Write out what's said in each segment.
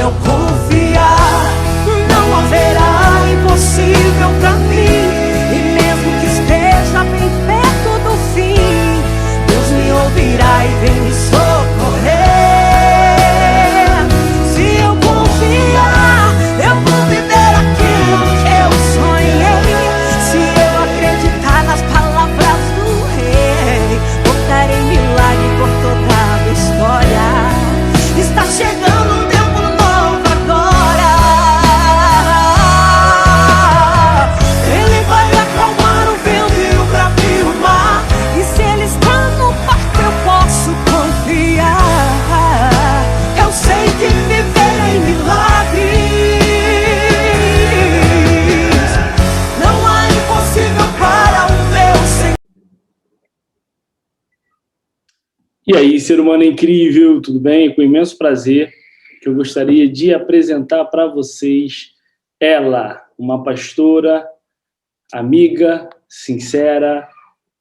eu confiar, não haverá impossível pra mim. E mesmo que esteja bem perto do fim, Deus me ouvirá e vem me socorrer. Se eu confiar, eu vou viver aquilo que eu sonhei. Se eu acreditar nas palavras do Rei, contarei milagre por toda a história. Está chegando um tempo novo agora. Ele vai acalmar o vento e o bravio o mar. E se ele está no barco, eu posso confiar. Eu sei que viverei milagres. Não há impossível para o meu Senhor. E aí, ser humano incrível, tudo bem? Com imenso prazer que eu gostaria de apresentar para vocês ela, uma pastora, amiga, sincera,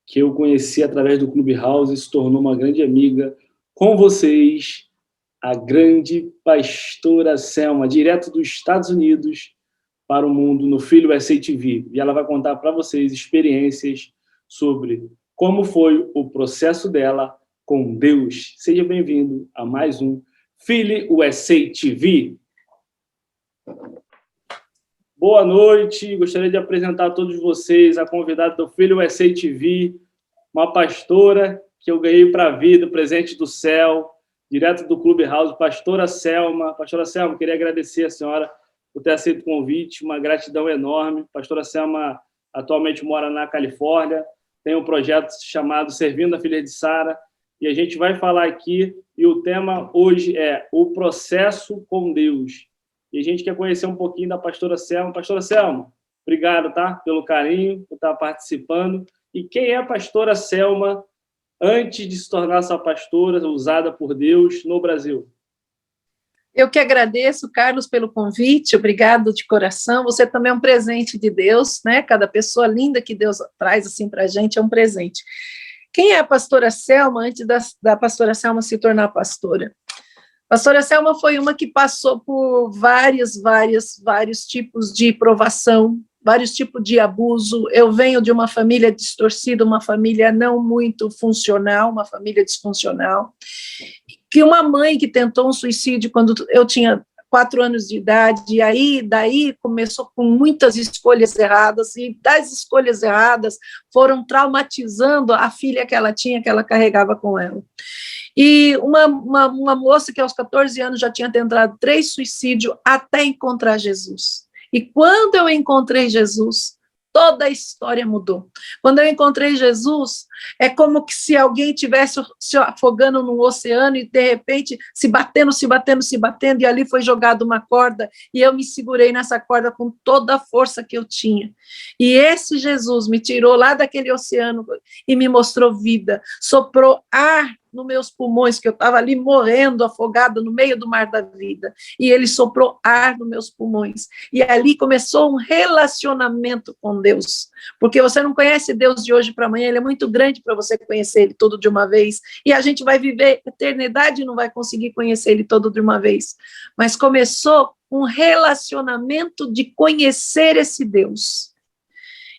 que eu conheci através do Clubhouse e se tornou uma grande amiga. Com vocês, a grande pastora Selma, direto dos Estados Unidos para o mundo no Filho USA TV. E ela vai contar para vocês experiências sobre como foi o processo dela com Deus. Seja bem-vindo a mais um Filho USA TV. Boa noite, gostaria de apresentar a todos vocês a convidada do Filho USA TV, uma pastora que eu ganhei para a vida, presente do céu, direto do Clubhouse, pastora Selma. Pastora Selma, queria agradecer a senhora por ter aceito o convite, uma gratidão enorme. Pastora Selma atualmente mora na Califórnia, tem um projeto chamado Servindo a Filha de Sara, e a gente vai falar aqui, e o tema hoje é o processo com Deus. E a gente quer conhecer um pouquinho da pastora Selma. Pastora Selma, obrigado, tá? Pelo carinho, por estar participando. E quem é a pastora Selma antes de se tornar essa pastora usada por Deus no Brasil? Eu que agradeço, Carlos, pelo convite, obrigado de coração. Você também é um presente de Deus, né? Cada pessoa linda que Deus traz assim para a gente é um presente. Quem é a pastora Selma antes da pastora Selma se tornar pastora? A pastora Selma foi uma que passou por vários tipos de provação, vários tipos de abuso. Eu venho de uma família distorcida, uma família não muito funcional, uma família disfuncional, que uma mãe que tentou um suicídio quando eu tinha 4 anos de idade, e aí, daí começou com muitas escolhas erradas, e das escolhas erradas foram traumatizando a filha que ela tinha, que ela carregava com ela. E uma moça que aos 14 anos já tinha tentado 3 suicídios até encontrar Jesus. E quando eu encontrei Jesus, toda a história mudou. Quando eu encontrei Jesus, é como que se alguém tivesse se afogando num oceano e, de repente, se batendo, e ali foi jogada uma corda, e eu me segurei nessa corda com toda a força que eu tinha. E esse Jesus me tirou lá daquele oceano e me mostrou vida, soprou ar nos meus pulmões, que eu estava ali morrendo, afogada no meio do mar da vida, e ele soprou ar nos meus pulmões, e ali começou um relacionamento com Deus, porque você não conhece Deus de hoje para amanhã, ele é muito grande para você conhecer ele todo de uma vez, e a gente vai viver eternidade e não vai conseguir conhecer ele todo de uma vez, mas começou um relacionamento de conhecer esse Deus,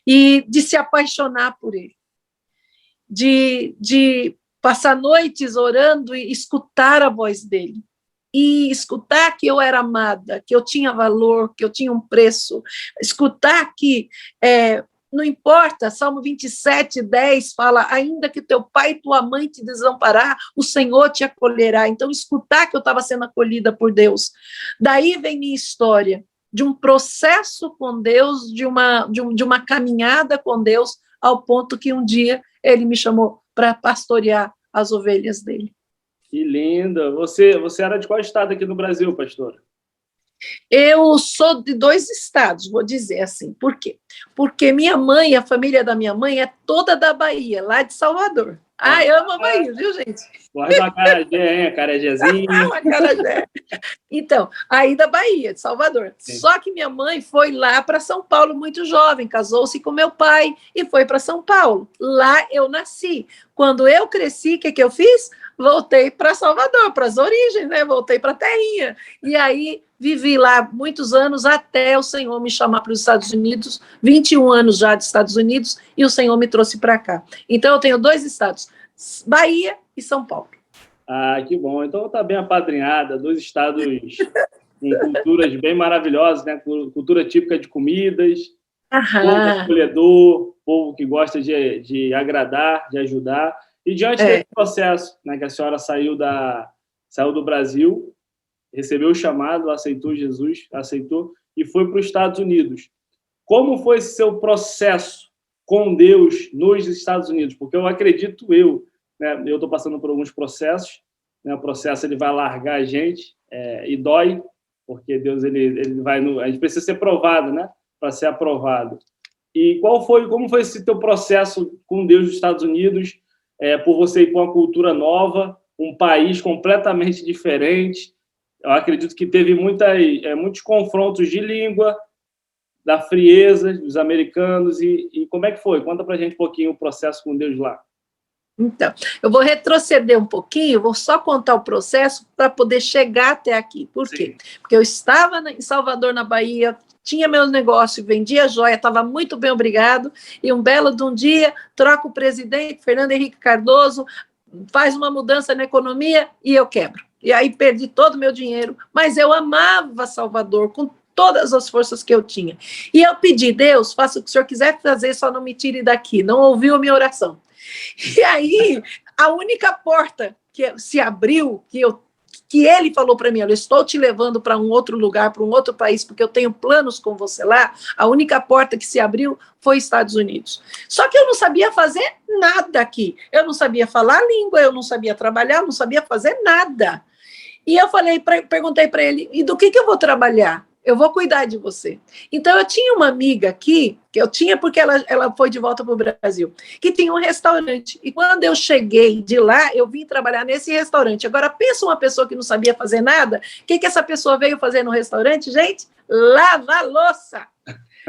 e de se apaixonar por ele, de passar noites orando e escutar a voz dele, e escutar que eu era amada, que eu tinha valor, que eu tinha um preço, escutar que, não importa, Salmo 27:10 fala, ainda que teu pai e tua mãe te desamparar, o Senhor te acolherá. Então, escutar que eu estava sendo acolhida por Deus. Daí vem minha história, de um processo com Deus, de uma caminhada com Deus, ao ponto que um dia ele me chamou para pastorear as ovelhas dele. Que linda! Você era de qual estado aqui no Brasil, pastora? Eu sou de 2 estados, vou dizer assim. Por quê? Porque minha mãe, a família da minha mãe é toda da Bahia, lá de Salvador. Eu amo a Bahia, viu, gente? Guarda uma acarajé, hein? Acarajézinho. Uma acarajé. Então, aí da Bahia, de Salvador. Sim. Só que minha mãe foi lá para São Paulo muito jovem, casou-se com meu pai e foi para São Paulo. Lá eu nasci. Quando eu cresci, o que eu fiz? Voltei para Salvador, para as origens, né? Voltei para a terrinha. E aí vivi lá muitos anos até o Senhor me chamar para os Estados Unidos, 21 anos já de Estados Unidos, e o Senhor me trouxe para cá. Então, eu tenho 2 estados, Bahia e São Paulo. Ah, que bom. Então, está bem apadrinhada, 2 estados com culturas bem maravilhosas, né? Cultura típica de comidas, povo acolhedor, povo que gosta de agradar, de ajudar. E diante desse processo, né, que a senhora saiu do Brasil, recebeu o chamado, aceitou Jesus, aceitou, e foi para os Estados Unidos. Como foi esse seu processo com Deus nos Estados Unidos? Porque eu acredito, né, eu estou passando por alguns processos, né, o processo ele vai largar a gente, e dói, porque Deus ele vai a gente precisa ser provado, né, para ser aprovado. E como foi esse teu processo com Deus nos Estados Unidos, por você ir para uma cultura nova, um país completamente diferente? Eu acredito que teve muitos confrontos de língua, da frieza dos americanos, e como é que foi? Conta para a gente um pouquinho o processo com Deus lá. Então, eu vou retroceder um pouquinho, vou só contar o processo para poder chegar até aqui. Por quê? Sim. Porque eu estava em Salvador, na Bahia, tinha meu negócio, vendia joia, estava muito bem, obrigado, e um belo de um dia, troca o presidente, Fernando Henrique Cardoso, faz uma mudança na economia e eu quebro. E aí perdi todo o meu dinheiro, mas eu amava Salvador com todas as forças que eu tinha. E eu pedi, Deus, faça o que o Senhor quiser fazer, só não me tire daqui. Não ouviu a minha oração. E aí, a única porta que se abriu, que ele falou para mim, eu estou te levando para um outro lugar, para um outro país, porque eu tenho planos com você lá, a única porta que se abriu foi Estados Unidos. Só que eu não sabia fazer nada aqui. Eu não sabia falar a língua, eu não sabia trabalhar, eu não sabia fazer nada. E eu perguntei para ele, e do que eu vou trabalhar? Eu vou cuidar de você. Então, eu tinha uma amiga aqui, que eu tinha porque ela foi de volta para o Brasil, que tinha um restaurante. E quando eu cheguei de lá, eu vim trabalhar nesse restaurante. Agora, pensa uma pessoa que não sabia fazer nada, o que essa pessoa veio fazer no restaurante, gente? Lavar louça.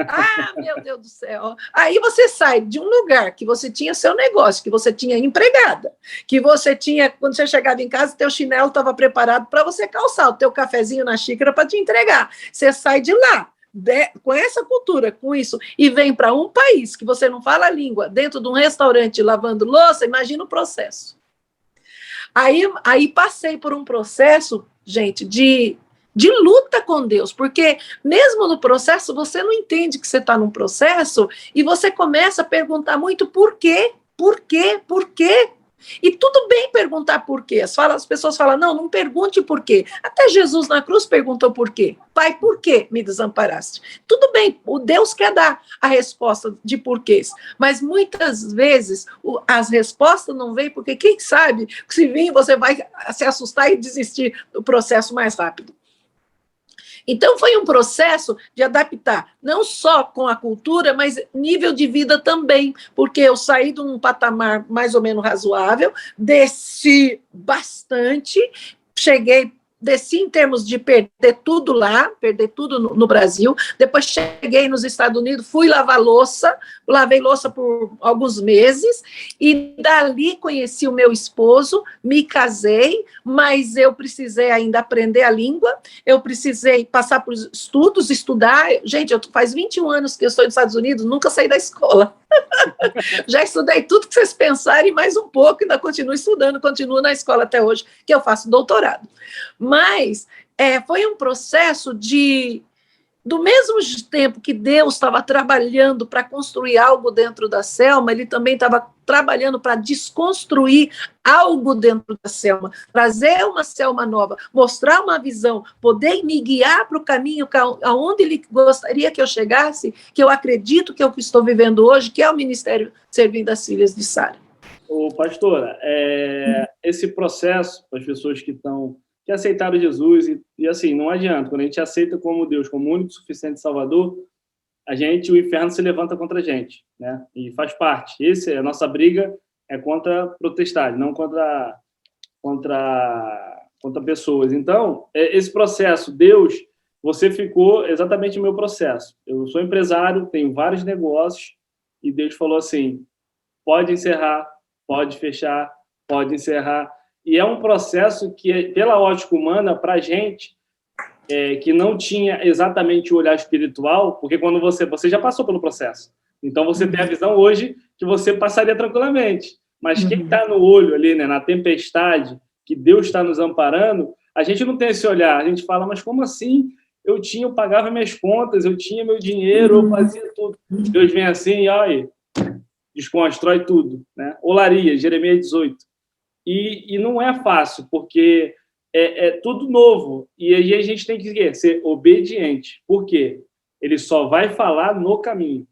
Ah, meu Deus do céu. Aí você sai de um lugar que você tinha seu negócio, que você tinha empregada, que você tinha, quando você chegava em casa, teu chinelo estava preparado para você calçar, o teu cafezinho na xícara para te entregar. Você sai de lá, com essa cultura, com isso, e vem para um país que você não fala a língua, dentro de um restaurante lavando louça, imagina o processo. Aí passei por um processo, gente, de luta com Deus, porque mesmo no processo, você não entende que você está num processo e você começa a perguntar muito por quê, por quê, por quê? E tudo bem perguntar por quê. As pessoas falam, não pergunte por quê. Até Jesus na cruz perguntou por quê. Pai, por que me desamparaste? Tudo bem, o Deus quer dar a resposta de porquês, mas muitas vezes as respostas não vêm porque quem sabe, se vir, você vai se assustar e desistir do processo mais rápido. Então, foi um processo de adaptar, não só com a cultura, mas nível de vida também, porque eu saí de um patamar mais ou menos razoável, desci bastante, desci em termos de perder tudo lá, perder tudo no Brasil, depois cheguei nos Estados Unidos, fui lavei louça por alguns meses, e dali conheci o meu esposo, me casei, mas eu precisei ainda aprender a língua, eu precisei passar por estudos, estudar, gente, faz 21 anos que eu estou nos Estados Unidos, nunca saí da escola, já estudei tudo que vocês pensarem, mais um pouco, ainda continuo estudando, continuo na escola até hoje, que eu faço doutorado. Mas foi um processo do mesmo tempo que Deus estava trabalhando para construir algo dentro da Selma, ele também estava trabalhando para desconstruir algo dentro da Selma, trazer uma Selma nova, mostrar uma visão, poder me guiar para o caminho aonde ele gostaria que eu chegasse, que eu acredito que é o que estou vivendo hoje, que é o Ministério Servindo as Filhas de Sara. Ô, pastora, esse processo, para as pessoas que aceitaram Jesus, e assim, não adianta, quando a gente aceita como Deus, como único suficiente Salvador, o inferno se levanta contra a gente, né? E faz parte. A nossa briga é contra a potestade, não contra pessoas. Então, esse processo, Deus, você ficou exatamente o meu processo. Eu sou empresário, tenho vários negócios, e Deus falou assim, pode encerrar, pode fechar, pode encerrar. E é um processo que, pela ótica humana, para a gente, que não tinha exatamente o olhar espiritual, porque quando você já passou pelo processo, então você tem a visão hoje que você passaria tranquilamente, mas quem está no olho ali, né, na tempestade, que Deus está nos amparando, a gente não tem esse olhar, a gente fala, mas como assim? Eu pagava minhas contas, eu tinha meu dinheiro, eu fazia tudo. Deus vem assim e olha, desconstrói tudo, né? Olaria, Jeremias 18. E não é fácil, porque é tudo novo. E aí a gente tem que ser obediente. Por quê? Ele só vai falar no caminho.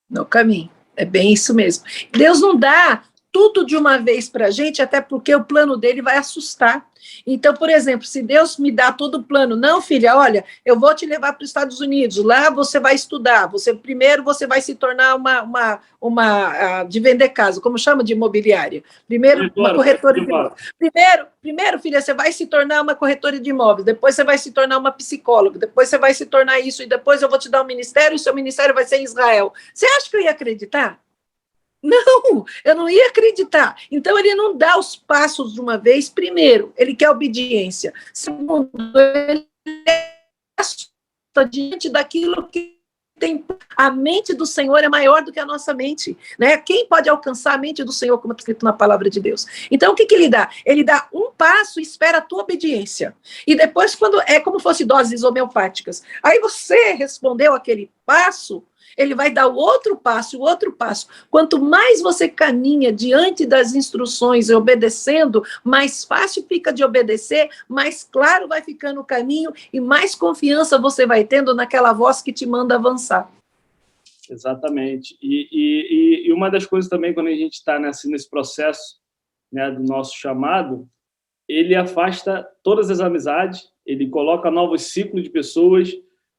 No caminho. É bem isso mesmo. Deus não dá tudo de uma vez para a gente, até porque o plano dele vai assustar. Então, por exemplo, se Deus me dá todo o plano, não, filha, olha, eu vou te levar para os Estados Unidos, lá você vai estudar, primeiro você vai se tornar uma de vender casa, como chama de imobiliária? Primeiro, uma corretora de imóveis. Primeiro, filha, você vai se tornar uma corretora de imóveis, depois você vai se tornar uma psicóloga, depois você vai se tornar isso, e depois eu vou te dar um ministério, e o seu ministério vai ser em Israel. Você acha que eu ia acreditar? Não, eu não ia acreditar. Então, ele não dá os passos de uma vez. Primeiro, ele quer obediência. Segundo, ele está diante daquilo que tem. A mente do Senhor é maior do que a nossa mente, né? Quem pode alcançar a mente do Senhor, como está escrito na palavra de Deus? Então, o que ele dá? Ele dá um passo e espera a tua obediência. E depois, quando é como fosse doses homeopáticas. Aí você respondeu aquele passo, ele vai dar o outro passo, o outro passo. Quanto mais você caminha diante das instruções e obedecendo, mais fácil fica de obedecer, mais claro vai ficando o caminho e mais confiança você vai tendo naquela voz que te manda avançar. Exatamente. E uma das coisas também, quando a gente está nesse processo, né, do nosso chamado, ele afasta todas as amizades, ele coloca novos ciclos de pessoas,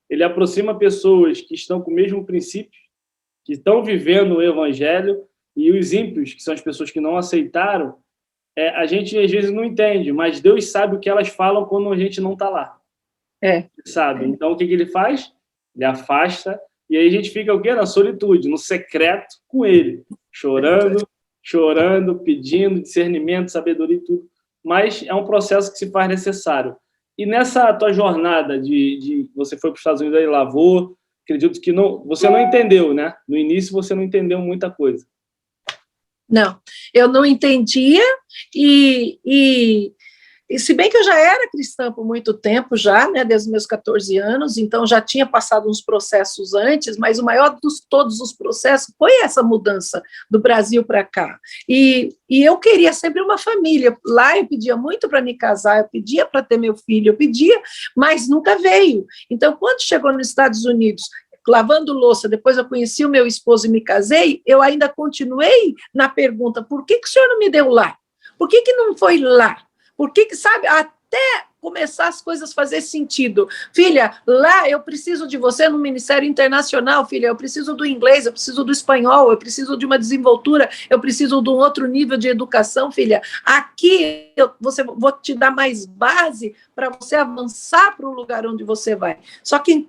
ele aproxima pessoas que estão com o mesmo princípio, que estão vivendo o evangelho, e os ímpios, que são as pessoas que não aceitaram, a gente às vezes não entende, mas Deus sabe o que elas falam quando a gente não está lá. Sabe? Então, o que ele faz? Ele afasta, e aí a gente fica o quê? Na solitude, no secreto com ele, chorando, pedindo discernimento, sabedoria e tudo. Mas é um processo que se faz necessário. E nessa tua jornada de você foi para os Estados Unidos e lavou, acredito que você não entendeu, né? No início você não entendeu muita coisa. Não, eu não entendia e se bem que eu já era cristã por muito tempo já, né, desde os meus 14 anos, então já tinha passado uns processos antes, mas o maior dos todos os processos foi essa mudança do Brasil para cá. E eu queria sempre uma família. Lá eu pedia muito para me casar, eu pedia para ter meu filho, eu pedia, mas nunca veio. Então, quando chegou nos Estados Unidos, lavando louça, depois eu conheci o meu esposo e me casei, eu ainda continuei na pergunta, por que o senhor não me deu lá? Por que não foi lá? Por que, sabe, até começar as coisas a fazer sentido. Filha, lá eu preciso de você no Ministério Internacional, filha, eu preciso do inglês, eu preciso do espanhol, eu preciso de uma desenvoltura, eu preciso de um outro nível de educação, filha. Aqui vou te dar mais base para você avançar para o lugar onde você vai. Só que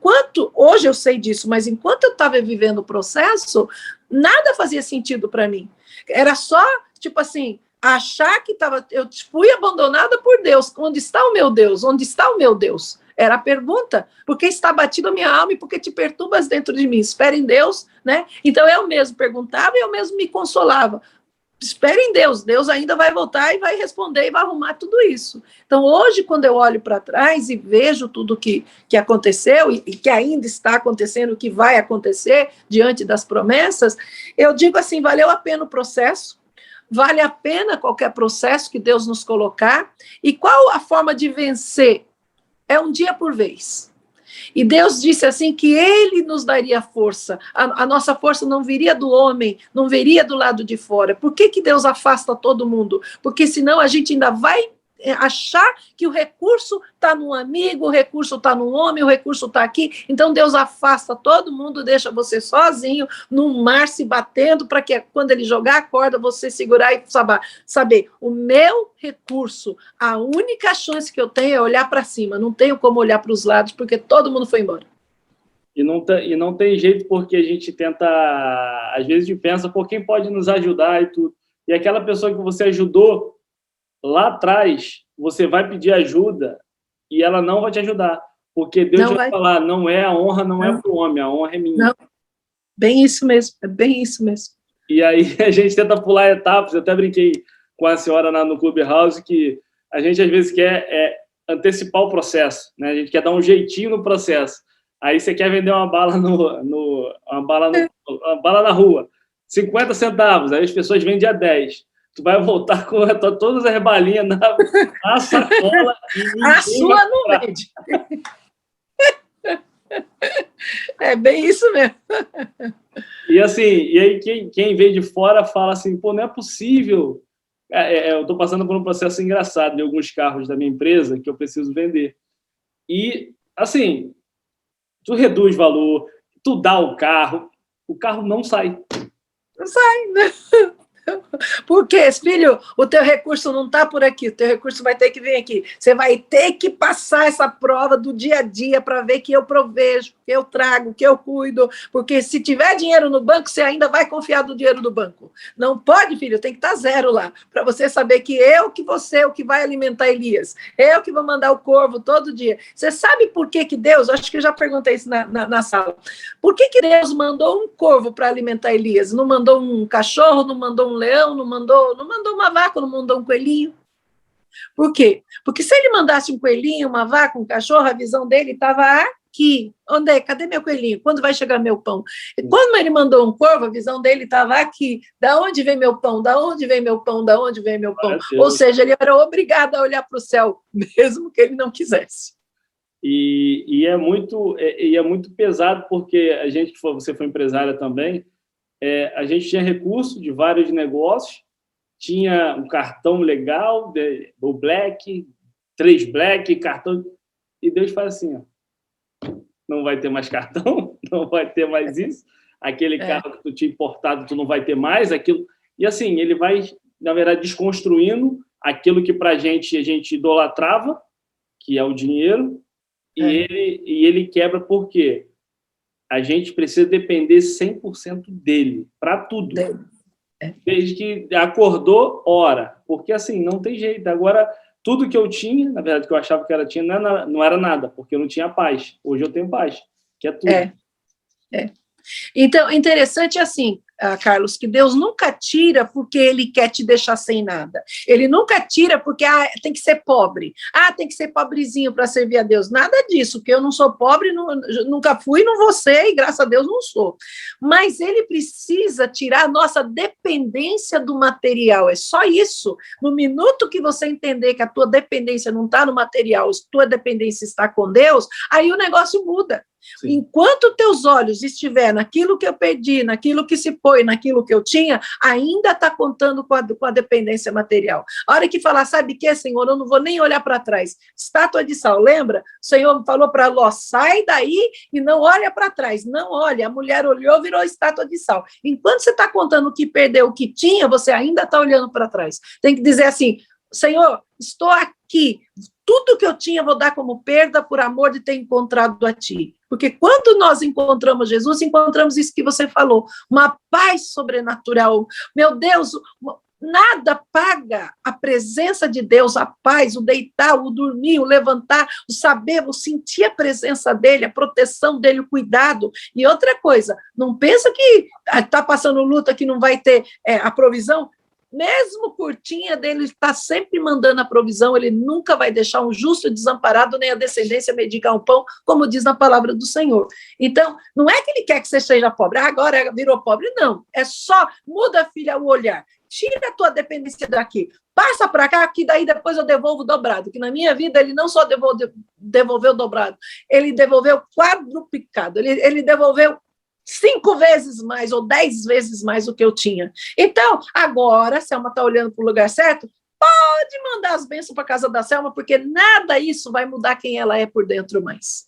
hoje eu sei disso, mas enquanto eu estava vivendo o processo, nada fazia sentido para mim. Era só, tipo assim, achar que eu fui abandonada por Deus. Onde está o meu Deus? Onde está o meu Deus? Era a pergunta. Por que está batida a minha alma e por que te perturbas dentro de mim? Espera em Deus, né? Então eu mesmo perguntava e eu mesmo me consolava. Espera em Deus, Deus ainda vai voltar e vai responder e vai arrumar tudo isso. Então hoje, quando eu olho para trás e vejo tudo que aconteceu e que ainda está acontecendo, que vai acontecer diante das promessas, eu digo assim, valeu a pena o processo. Vale a pena qualquer processo que Deus nos colocar. E qual a forma de vencer? É um dia por vez. E Deus disse assim que Ele nos daria força. A nossa força não viria do homem, não viria do lado de fora. Por que Deus afasta todo mundo? Porque senão a gente ainda vai achar que o recurso está num amigo, o recurso está num homem, o recurso está aqui. Então Deus afasta todo mundo, deixa você sozinho no mar se batendo para que quando ele jogar a corda você segurar e saber, o meu recurso, a única chance que eu tenho é olhar para cima, não tenho como olhar para os lados porque todo mundo foi embora. E não tem jeito, porque a gente tenta, às vezes pensa, por quem pode nos ajudar e tudo. E aquela pessoa que você ajudou lá atrás, você vai pedir ajuda e ela não vai te ajudar. Porque Deus Não vai vai. falar, não é a honra, não é Não. para o homem, a honra é minha. Não. Bem isso mesmo, é bem isso mesmo. E aí a gente tenta pular etapas. Eu até brinquei com a senhora no Clubhouse que a gente às vezes quer antecipar o processo, né? A gente quer dar um jeitinho no processo. Aí você quer vender uma bala uma bala na rua, 50 centavos, aí as pessoas vendem a 10. Tu vai voltar com todas as balinhas na sacola. A sua não vende. É bem isso mesmo. E assim, e aí quem vem de fora fala assim, pô, não é possível. Eu estou passando por um processo engraçado de alguns carros da minha empresa que eu preciso vender. E, assim, tu reduz valor, tu dá o carro não sai. Não sai, né? Porque, filho, o teu recurso não está por aqui, o teu recurso vai ter que vir aqui. Você vai ter que passar essa prova do dia a dia para ver que eu provejo, que eu trago, que eu cuido, porque se tiver dinheiro no banco, você ainda vai confiar do dinheiro do banco. Não pode, filho, tem que estar zero lá, para você saber que você o que vai alimentar Elias, eu que vou mandar o corvo todo dia. Você sabe por que Deus, acho que eu já perguntei isso na sala, por que Deus mandou um corvo para alimentar Elias? Não mandou um cachorro, não mandou um leão, não mandou uma vaca, não mandou um coelhinho. Por quê? Porque se ele mandasse um coelhinho, uma vaca, um cachorro, a visão dele estava aqui. Onde é? Cadê meu coelhinho? Quando vai chegar meu pão? E quando ele mandou um corvo, a visão dele estava aqui. Da onde vem meu pão? Da onde vem meu pão? Da onde vem meu pão? Ou seja, ele era obrigado a olhar para o céu, mesmo que ele não quisesse. E é muito pesado, porque a gente, você foi empresária também, a gente tinha recurso de vários negócios, tinha um cartão legal, o Black, 3 Black, cartão, e Deus faz assim, ó, não vai ter mais cartão, não vai ter mais isso, aquele carro que tu tinha importado, tu não vai ter mais, aquilo, e assim, ele vai, na verdade, desconstruindo aquilo que a gente idolatrava, que é o dinheiro, e ele quebra por quê? A gente precisa depender 100% dele, para tudo. Desde que acordou, ora. Porque, assim, não tem jeito. Agora, tudo que eu tinha, na verdade, que eu achava que não era nada, porque eu não tinha paz. Hoje eu tenho paz, que é tudo. Então, interessante assim, Carlos, que Deus nunca tira porque Ele quer te deixar sem nada. Ele nunca tira porque tem que ser pobre. Tem que ser pobrezinho para servir a Deus. Nada disso, porque eu não sou pobre, nunca fui, não vou ser, e graças a Deus não sou. Mas Ele precisa tirar a nossa dependência do material. É só isso. No minuto que você entender que a tua dependência não está no material, a tua dependência está com Deus, aí o negócio muda. Sim. Enquanto teus olhos estiver naquilo que eu perdi, naquilo que se foi, naquilo que eu tinha, ainda está contando com a dependência material. A hora que falar, sabe o que, Senhor, eu não vou nem olhar para trás. Estátua de sal, lembra? O Senhor falou para Ló, sai daí e não olha para trás. Não olha, a mulher olhou, virou estátua de sal. Enquanto você está contando o que perdeu, o que tinha, você ainda está olhando para trás. Tem que dizer assim, Senhor, estou aqui, tudo que eu tinha vou dar como perda por amor de ter encontrado a Ti. Porque quando nós encontramos Jesus, encontramos isso que você falou, uma paz sobrenatural. Meu Deus, nada paga a presença de Deus, a paz, o deitar, o dormir, o levantar, o saber, o sentir a presença dEle, a proteção dEle, o cuidado. E outra coisa, não pensa que está passando luta que não vai ter a provisão. Mesmo curtinha dele, está sempre mandando a provisão, ele nunca vai deixar um justo desamparado, nem a descendência mendigar um pão, como diz na palavra do Senhor. Então, não é que ele quer que você seja pobre, agora virou pobre, não. É só, muda, filha, o olhar. Tira a tua dependência daqui. Passa para cá, que daí depois eu devolvo dobrado. Que na minha vida ele não só devolveu dobrado, ele devolveu quadruplicado, ele devolveu 5 vezes mais ou 10 vezes mais do que eu tinha. Então, agora, a Selma está olhando para o lugar certo, pode mandar as bênçãos para a casa da Selma, porque nada isso vai mudar quem ela é por dentro mais.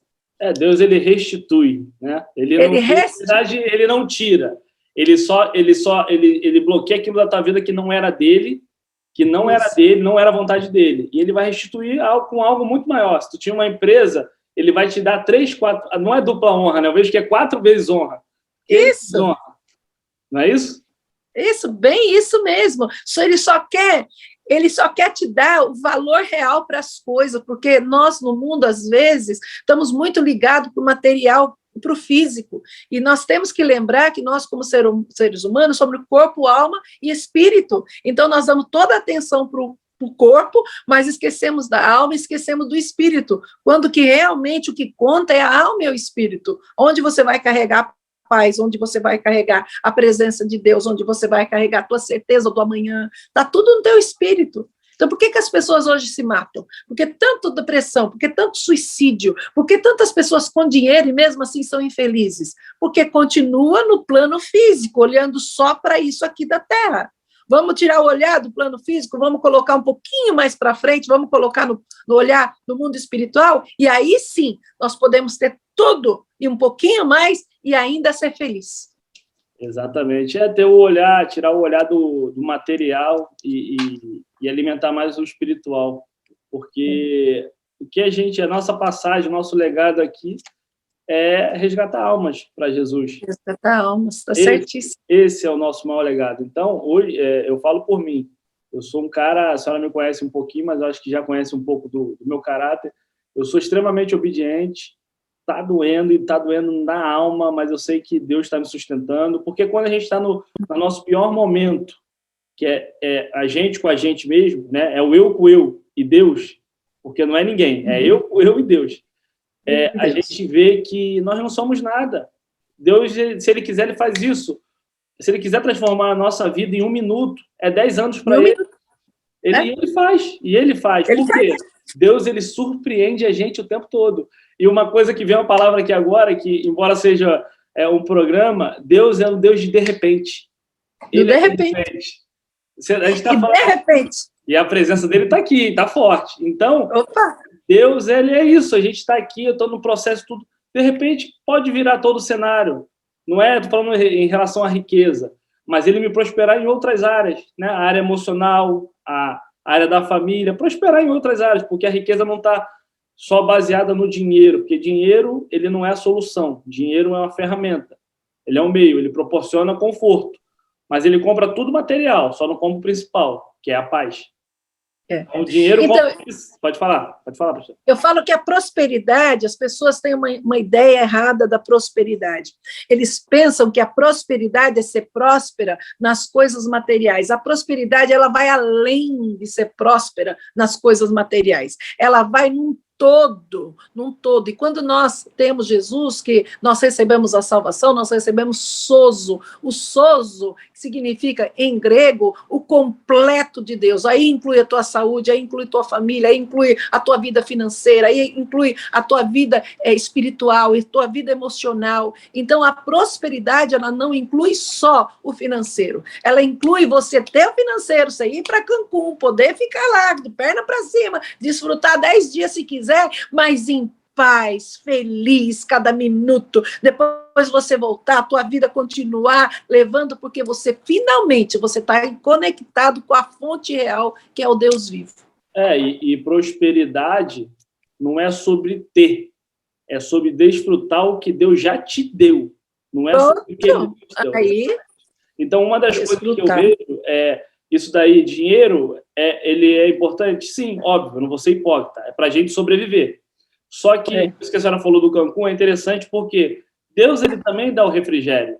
Deus, ele restitui, né? Ele não tira. Ele bloqueia aquilo da tua vida que não era dele, não era vontade dele. E ele vai restituir com algo muito maior. Se tu tinha uma empresa, ele vai te dar 3, 4... Não é dupla honra, né? Eu vejo que é 4 vezes honra. Isso. Não é isso? Isso, bem isso mesmo. Ele só quer Ele só quer te dar o valor real para as coisas, porque nós, no mundo, às vezes, estamos muito ligados para o material, para o físico, e nós temos que lembrar que nós, como seres humanos, somos corpo, alma e espírito, então nós damos toda a atenção para o corpo, mas esquecemos da alma, esquecemos do espírito, quando que realmente o que conta é a alma e o espírito, onde você vai carregar paz, onde você vai carregar a presença de Deus, onde você vai carregar a tua certeza do amanhã, está tudo no teu espírito. Então, por que as pessoas hoje se matam? Por que tanta depressão? Por que tanto suicídio? Por que tantas pessoas com dinheiro e mesmo assim são infelizes? Porque continua no plano físico, olhando só para isso aqui da Terra. Vamos tirar o olhar do plano físico, vamos colocar um pouquinho mais para frente, vamos colocar no olhar do mundo espiritual, e aí sim, nós podemos ter tudo e um pouquinho mais e ainda ser feliz. Exatamente. É ter o olhar, tirar o olhar do material e alimentar mais o espiritual. Porque o que a nossa passagem, o nosso legado aqui é resgatar almas para Jesus. Resgatar almas, está certíssimo. Esse é o nosso maior legado. Então, hoje, eu falo por mim. Eu sou um cara, a senhora me conhece um pouquinho, mas eu acho que já conhece um pouco do meu caráter. Eu sou extremamente obediente. Está doendo, e está doendo na alma, mas eu sei que Deus está me sustentando, porque quando a gente está no nosso pior momento, que é a gente com a gente mesmo, né? É o eu com eu e Deus, porque não é ninguém, é eu com eu e Deus. A gente vê que nós não somos nada. Deus, se Ele quiser, Ele faz isso. Se Ele quiser transformar a nossa vida em 1 minuto, é 10 anos para Ele. Ele faz, e Ele faz. Por quê? Deus, Ele surpreende a gente o tempo todo. E uma coisa que vem uma palavra aqui agora, que embora seja um programa, Deus é um Deus de repente. Ele de repente. A gente tá falando, de repente. E a presença dele está aqui, está forte. Então, opa, Deus, Ele é isso. A gente está aqui, eu estou no processo tudo. De repente, pode virar todo o cenário. Não é, estou falando em relação à riqueza, mas Ele me prosperar em outras áreas, né? A área emocional, a área da família, prosperar em outras áreas, porque a riqueza não está só baseada no dinheiro, porque dinheiro, ele não é a solução. Dinheiro é uma ferramenta. Ele é um meio, ele proporciona conforto. Mas ele compra tudo material, só não compra o principal, que é a paz. Então, o dinheiro... Pode falar, professor. Eu falo que a prosperidade, as pessoas têm uma ideia errada da prosperidade. Eles pensam que a prosperidade é ser próspera nas coisas materiais. A prosperidade, ela vai além de ser próspera nas coisas materiais. Ela vai num todo. E quando nós temos Jesus, que nós recebemos a salvação, nós recebemos sozo. O sozo significa, em grego, o completo de Deus. Aí inclui a tua saúde, aí inclui a tua família, aí inclui a tua vida financeira, aí inclui a tua vida espiritual e tua vida emocional. Então, a prosperidade, ela não inclui só o financeiro. Ela inclui você ter o financeiro, você ir para Cancún, poder ficar lá, de perna para cima, desfrutar 10 dias se quiser, mas em paz, feliz cada minuto, depois você voltar, a tua vida continuar levando, porque você finalmente está conectado com a fonte real, que é o Deus vivo. E prosperidade não é sobre ter, é sobre desfrutar o que Deus já te deu, não é sobre o que Deus deu. Então, uma das coisas que eu vejo é isso daí, dinheiro, ele é importante? Sim, óbvio, eu não vou ser hipócrita, é para a gente sobreviver. Só que, isso que a senhora falou do Cancún é interessante porque Deus, ele também dá o refrigério.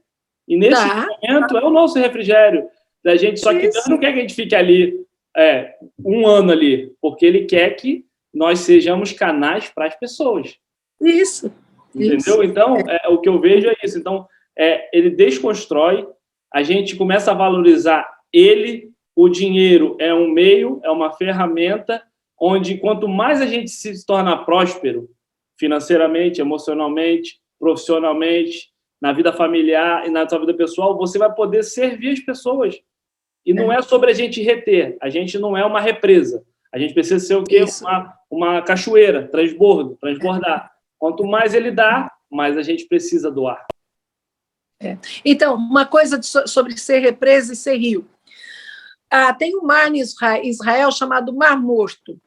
E nesse momento é o nosso refrigério da gente, só que Deus não quer que a gente fique ali 1 ano ali, porque Ele quer que nós sejamos canais para as pessoas. Isso. Entendeu? Então, o que eu vejo é isso. Então, Ele desconstrói, a gente começa a valorizar Ele. O dinheiro é um meio, é uma ferramenta, onde quanto mais a gente se torna próspero, financeiramente, emocionalmente, profissionalmente, na vida familiar e na sua vida pessoal, você vai poder servir as pessoas. E não é sobre a gente reter, a gente não é uma represa. A gente precisa ser o quê? Uma cachoeira, transbordar. Quanto mais ele dá, mais a gente precisa doar. Então, uma coisa sobre ser represa e ser rio. Tem um mar em Israel chamado Mar Morto.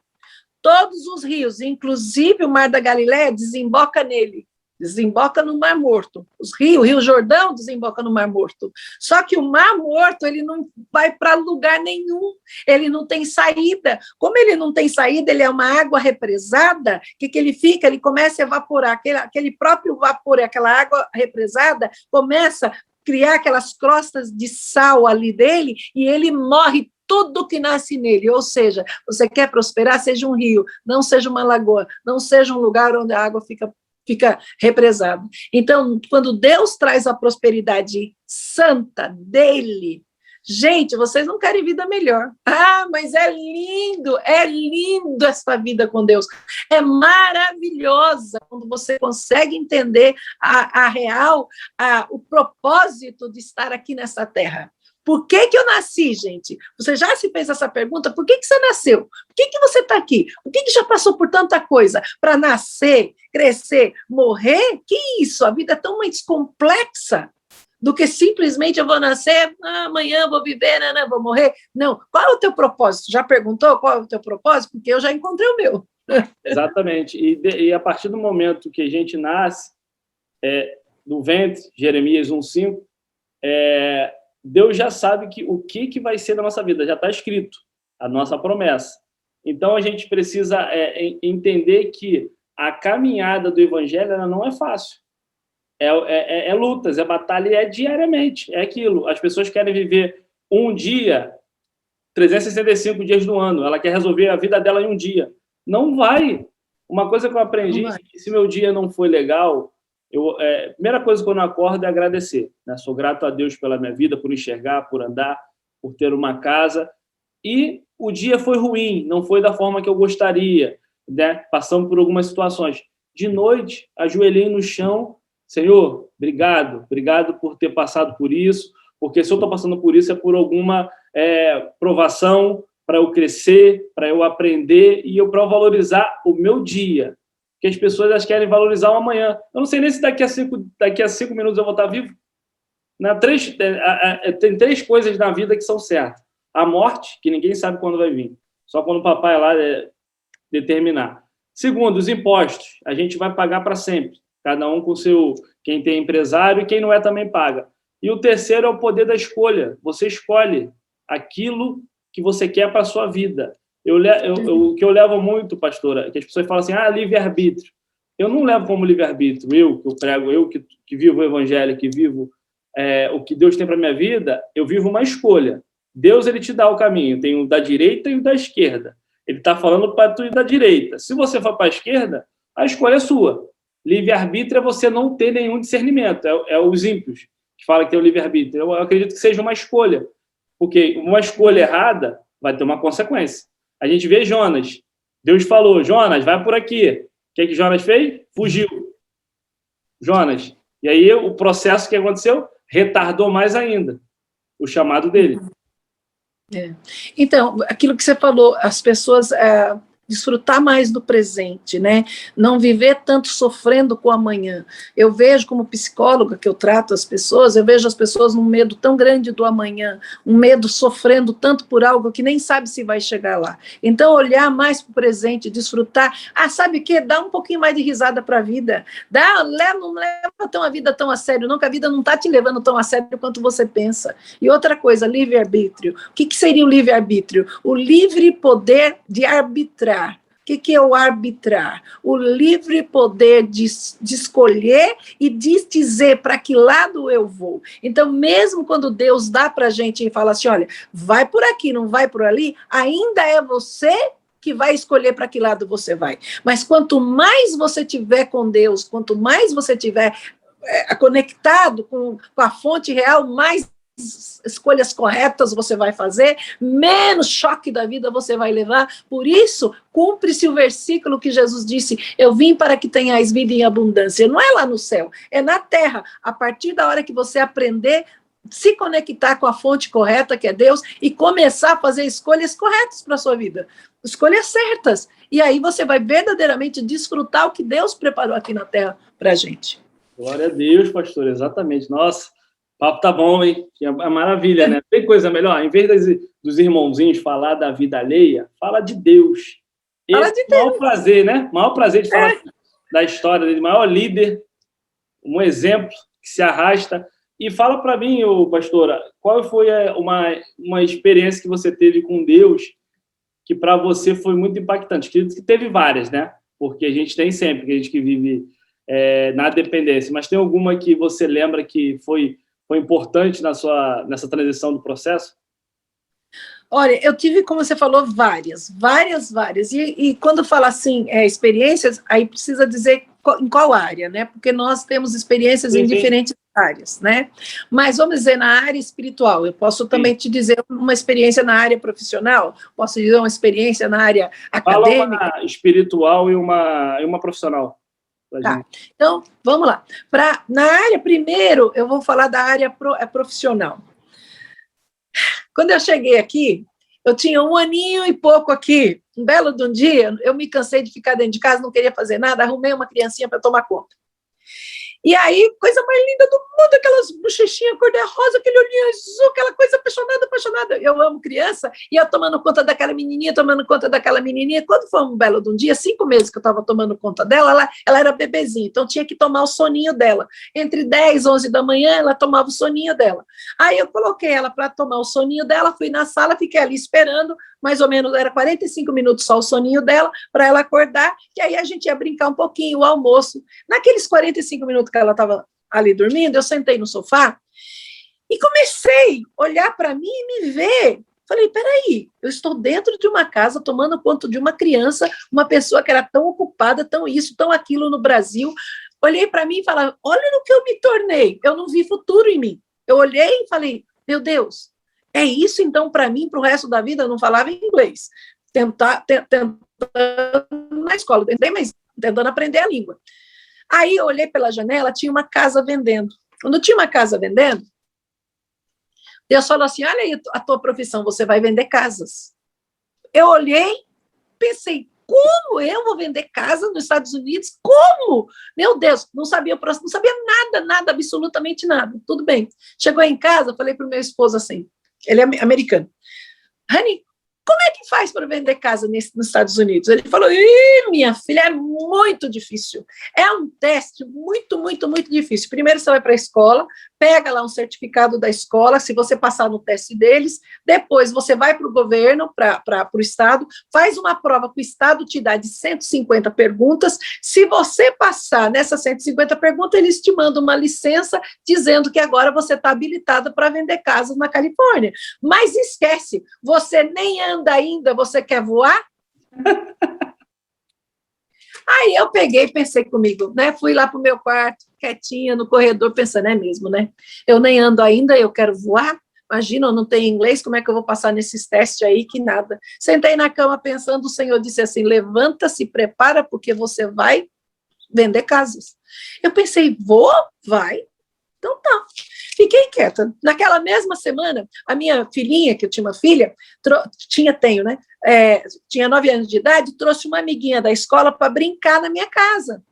Todos os rios, inclusive o Mar da Galileia, desemboca nele. desemboca no Mar Morto. O Rio Jordão desemboca no Mar Morto. Só que o Mar Morto, ele não vai para lugar nenhum, ele não tem saída. Como ele não tem saída, ele é uma água represada, que ele fica? Ele começa a evaporar, aquele próprio vapor, aquela água represada, começa a criar aquelas crostas de sal ali dele, e ele morre tudo que nasce nele. Ou seja, você quer prosperar, seja um rio, não seja uma lagoa, não seja um lugar onde a água fica represada. Então, quando Deus traz a prosperidade santa dele, gente, vocês não querem vida melhor. Ah, mas é lindo essa vida com Deus. É maravilhosa quando você consegue entender a real, o propósito de estar aqui nessa terra. Por que eu nasci, gente? Você já se fez essa pergunta? Por que você nasceu? Por que você está aqui? Por que já passou por tanta coisa? Para nascer, crescer, morrer? Que isso? A vida é tão mais complexa do que simplesmente eu vou nascer, amanhã eu vou viver, vou morrer. Não. Qual é o teu propósito? Já perguntou qual é o teu propósito? Porque eu já encontrei o meu. Exatamente. E a partir do momento que a gente nasce, do ventre, Jeremias 1,5, Deus já sabe o que vai ser da nossa vida, já está escrito, a nossa promessa. Então, a gente precisa entender que a caminhada do Evangelho ela não é fácil. É lutas, é batalha, é diariamente, é aquilo. As pessoas querem viver um dia, 365 dias do ano, ela quer resolver a vida dela em um dia. Não vai. Uma coisa que eu aprendi, se meu dia não foi legal, a primeira coisa quando eu acordo é agradecer, né? Sou grato a Deus pela minha vida, por enxergar, por andar, por ter uma casa. E o dia foi ruim, não foi da forma que eu gostaria, né? Passamos por algumas situações. De noite, ajoelhei no chão, Senhor, obrigado por ter passado por isso, porque se eu estou passando por isso é por alguma provação, para eu crescer, para eu aprender e para eu valorizar o meu dia. Que as pessoas elas querem valorizar o amanhã. Eu não sei nem se daqui a 5 minutos eu vou estar vivo. Tem 3 coisas na vida que são certas. A morte, que ninguém sabe quando vai vir. Só quando o papai lá determinar. Segundo, os impostos. A gente vai pagar para sempre. Cada um com seu... Quem tem empresário e quem não é também paga. E o terceiro é o poder da escolha. Você escolhe aquilo que você quer para a sua vida. O que eu levo muito, pastora, que as pessoas falam assim, livre-arbítrio. Eu não levo como livre-arbítrio. Eu que eu prego, eu que vivo o evangelho, que vivo o que Deus tem para a minha vida, eu vivo uma escolha. Deus, ele te dá o caminho. Tem o da direita e o da esquerda. Ele está falando para tu ir da direita. Se você for para a esquerda, a escolha é sua. Livre-arbítrio é você não ter nenhum discernimento. É os ímpios que falam que tem o livre-arbítrio. Eu acredito que seja uma escolha. Porque uma escolha errada vai ter uma consequência. A gente vê Jonas. Deus falou, Jonas, vai por aqui. O que Jonas fez? Fugiu. Jonas. E aí o processo que aconteceu retardou mais ainda o chamado dele. Então, aquilo que você falou, as pessoas desfrutar mais do presente, né? Não viver tanto sofrendo com o amanhã. Eu vejo como psicóloga que eu trato as pessoas, eu vejo as pessoas num medo tão grande do amanhã, um medo sofrendo tanto por algo que nem sabe se vai chegar lá. Então, olhar mais para o presente, desfrutar, sabe o quê? Dá um pouquinho mais de risada para a vida. Não leva tão a vida tão a sério, não, que a vida não está te levando tão a sério quanto você pensa. E outra coisa, livre-arbítrio. O que seria o livre-arbítrio? O livre poder de arbitrar. O que é o arbitrar? O livre poder de escolher e de dizer para que lado eu vou. Então, mesmo quando Deus dá para a gente e fala assim, olha, vai por aqui, não vai por ali, ainda é você que vai escolher para que lado você vai. Mas quanto mais você tiver com Deus, quanto mais você tiver conectado com a fonte real, mais escolhas corretas você vai fazer, menos choque da vida você vai levar. Por isso, cumpre-se o versículo que Jesus disse, eu vim para que tenhais vida em abundância. Não é lá no céu, é na terra. A partir da hora que você aprender, se conectar com a fonte correta, que é Deus, e começar a fazer escolhas corretas para a sua vida. Escolhas certas. E aí você vai verdadeiramente desfrutar o que Deus preparou aqui na terra para a gente. Glória a Deus, pastor, exatamente. Nossa, o papo tá bom, hein? É maravilha, né? Tem coisa melhor? Em vez dos irmãozinhos falar da vida alheia, fala de Deus. Esse é o maior prazer, né? O maior prazer de falar da história dele, maior líder um exemplo que se arrasta. E fala para mim, ô, pastora, qual foi uma experiência que você teve com Deus que para você foi muito impactante? Acredito que teve várias, né? Porque a gente tem sempre, que a gente que vive na dependência. Mas tem alguma que você lembra que foi importante nessa transição do processo? Olha, eu tive, como você falou, várias. E quando fala assim, experiências, aí precisa dizer em qual área, né? Porque nós temos experiências em diferentes áreas, né? Mas vamos dizer, na área espiritual, eu posso também te dizer uma experiência na área profissional, posso dizer uma experiência na área acadêmica. Fala uma espiritual e uma profissional. Tá. Então, vamos lá. Na área, primeiro, eu vou falar da área profissional. Quando eu cheguei aqui, eu tinha 1 aninho e pouco aqui. Um belo de um dia, eu me cansei de ficar dentro de casa, não queria fazer nada, arrumei uma criancinha para tomar conta. E aí, coisa mais linda do mundo, aquelas bochechinhas cor-de-rosa, aquele olhinho azul, aquela coisa apaixonada. Eu amo criança, e eu tomando conta daquela menininha. Quando foi um belo de um dia, 5 meses que eu estava tomando conta dela, ela era bebezinha, então tinha que tomar o soninho dela. Entre 10 e 11 da manhã, ela tomava o soninho dela. Aí eu coloquei ela para tomar o soninho dela, fui na sala, fiquei ali esperando, mais ou menos, era 45 minutos só o soninho dela, para ela acordar, que aí a gente ia brincar um pouquinho, o almoço. Naqueles 45 minutos que ela estava ali dormindo, eu sentei no sofá e comecei a olhar para mim e me ver. Falei, peraí, eu estou dentro de uma casa, tomando conta de uma criança, uma pessoa que era tão ocupada, tão isso, tão aquilo no Brasil. Olhei para mim e falei, olha no que eu me tornei, eu não vi futuro em mim. Eu olhei e falei, meu Deus, é isso então para mim, para o resto da vida? Eu não falava inglês, tentando na escola, mas tentando aprender a língua. Aí eu olhei pela janela, tinha uma casa vendendo. Quando tinha uma casa vendendo, Deus falou assim, olha aí a tua profissão, você vai vender casas. Eu olhei, pensei, como eu vou vender casa nos Estados Unidos? Como? Meu Deus, não sabia nada, absolutamente nada. Tudo bem. Chegou em casa, falei para o meu esposo assim, ele é americano. Honey, como é que faz para vender casa nos Estados Unidos? Ele falou, minha filha, é muito difícil. É um teste muito, muito, muito difícil. Primeiro você vai para a escola, pega lá um certificado da escola, se você passar no teste deles, depois você vai para o governo, para o Estado, faz uma prova que o Estado te dá de 150 perguntas, se você passar nessas 150 perguntas, eles te mandam uma licença dizendo que agora você está habilitada para vender casas na Califórnia. Mas esquece, você nem anda ainda, você quer voar? Aí eu peguei e pensei comigo, né? Fui lá para o meu quarto, quietinha, no corredor, pensando, é mesmo, né? Eu nem ando ainda, eu quero voar? Imagina, eu não tenho inglês, como é que eu vou passar nesses testes aí, que nada. Sentei na cama pensando, o Senhor disse assim, levanta, se prepara, porque você vai vender casas. Eu pensei, vai? Então tá. Fiquei quieta. Naquela mesma semana, a minha filhinha, que eu tinha uma filha, tenho, né? Tinha 9 anos de idade, trouxe uma amiguinha da escola para brincar na minha casa.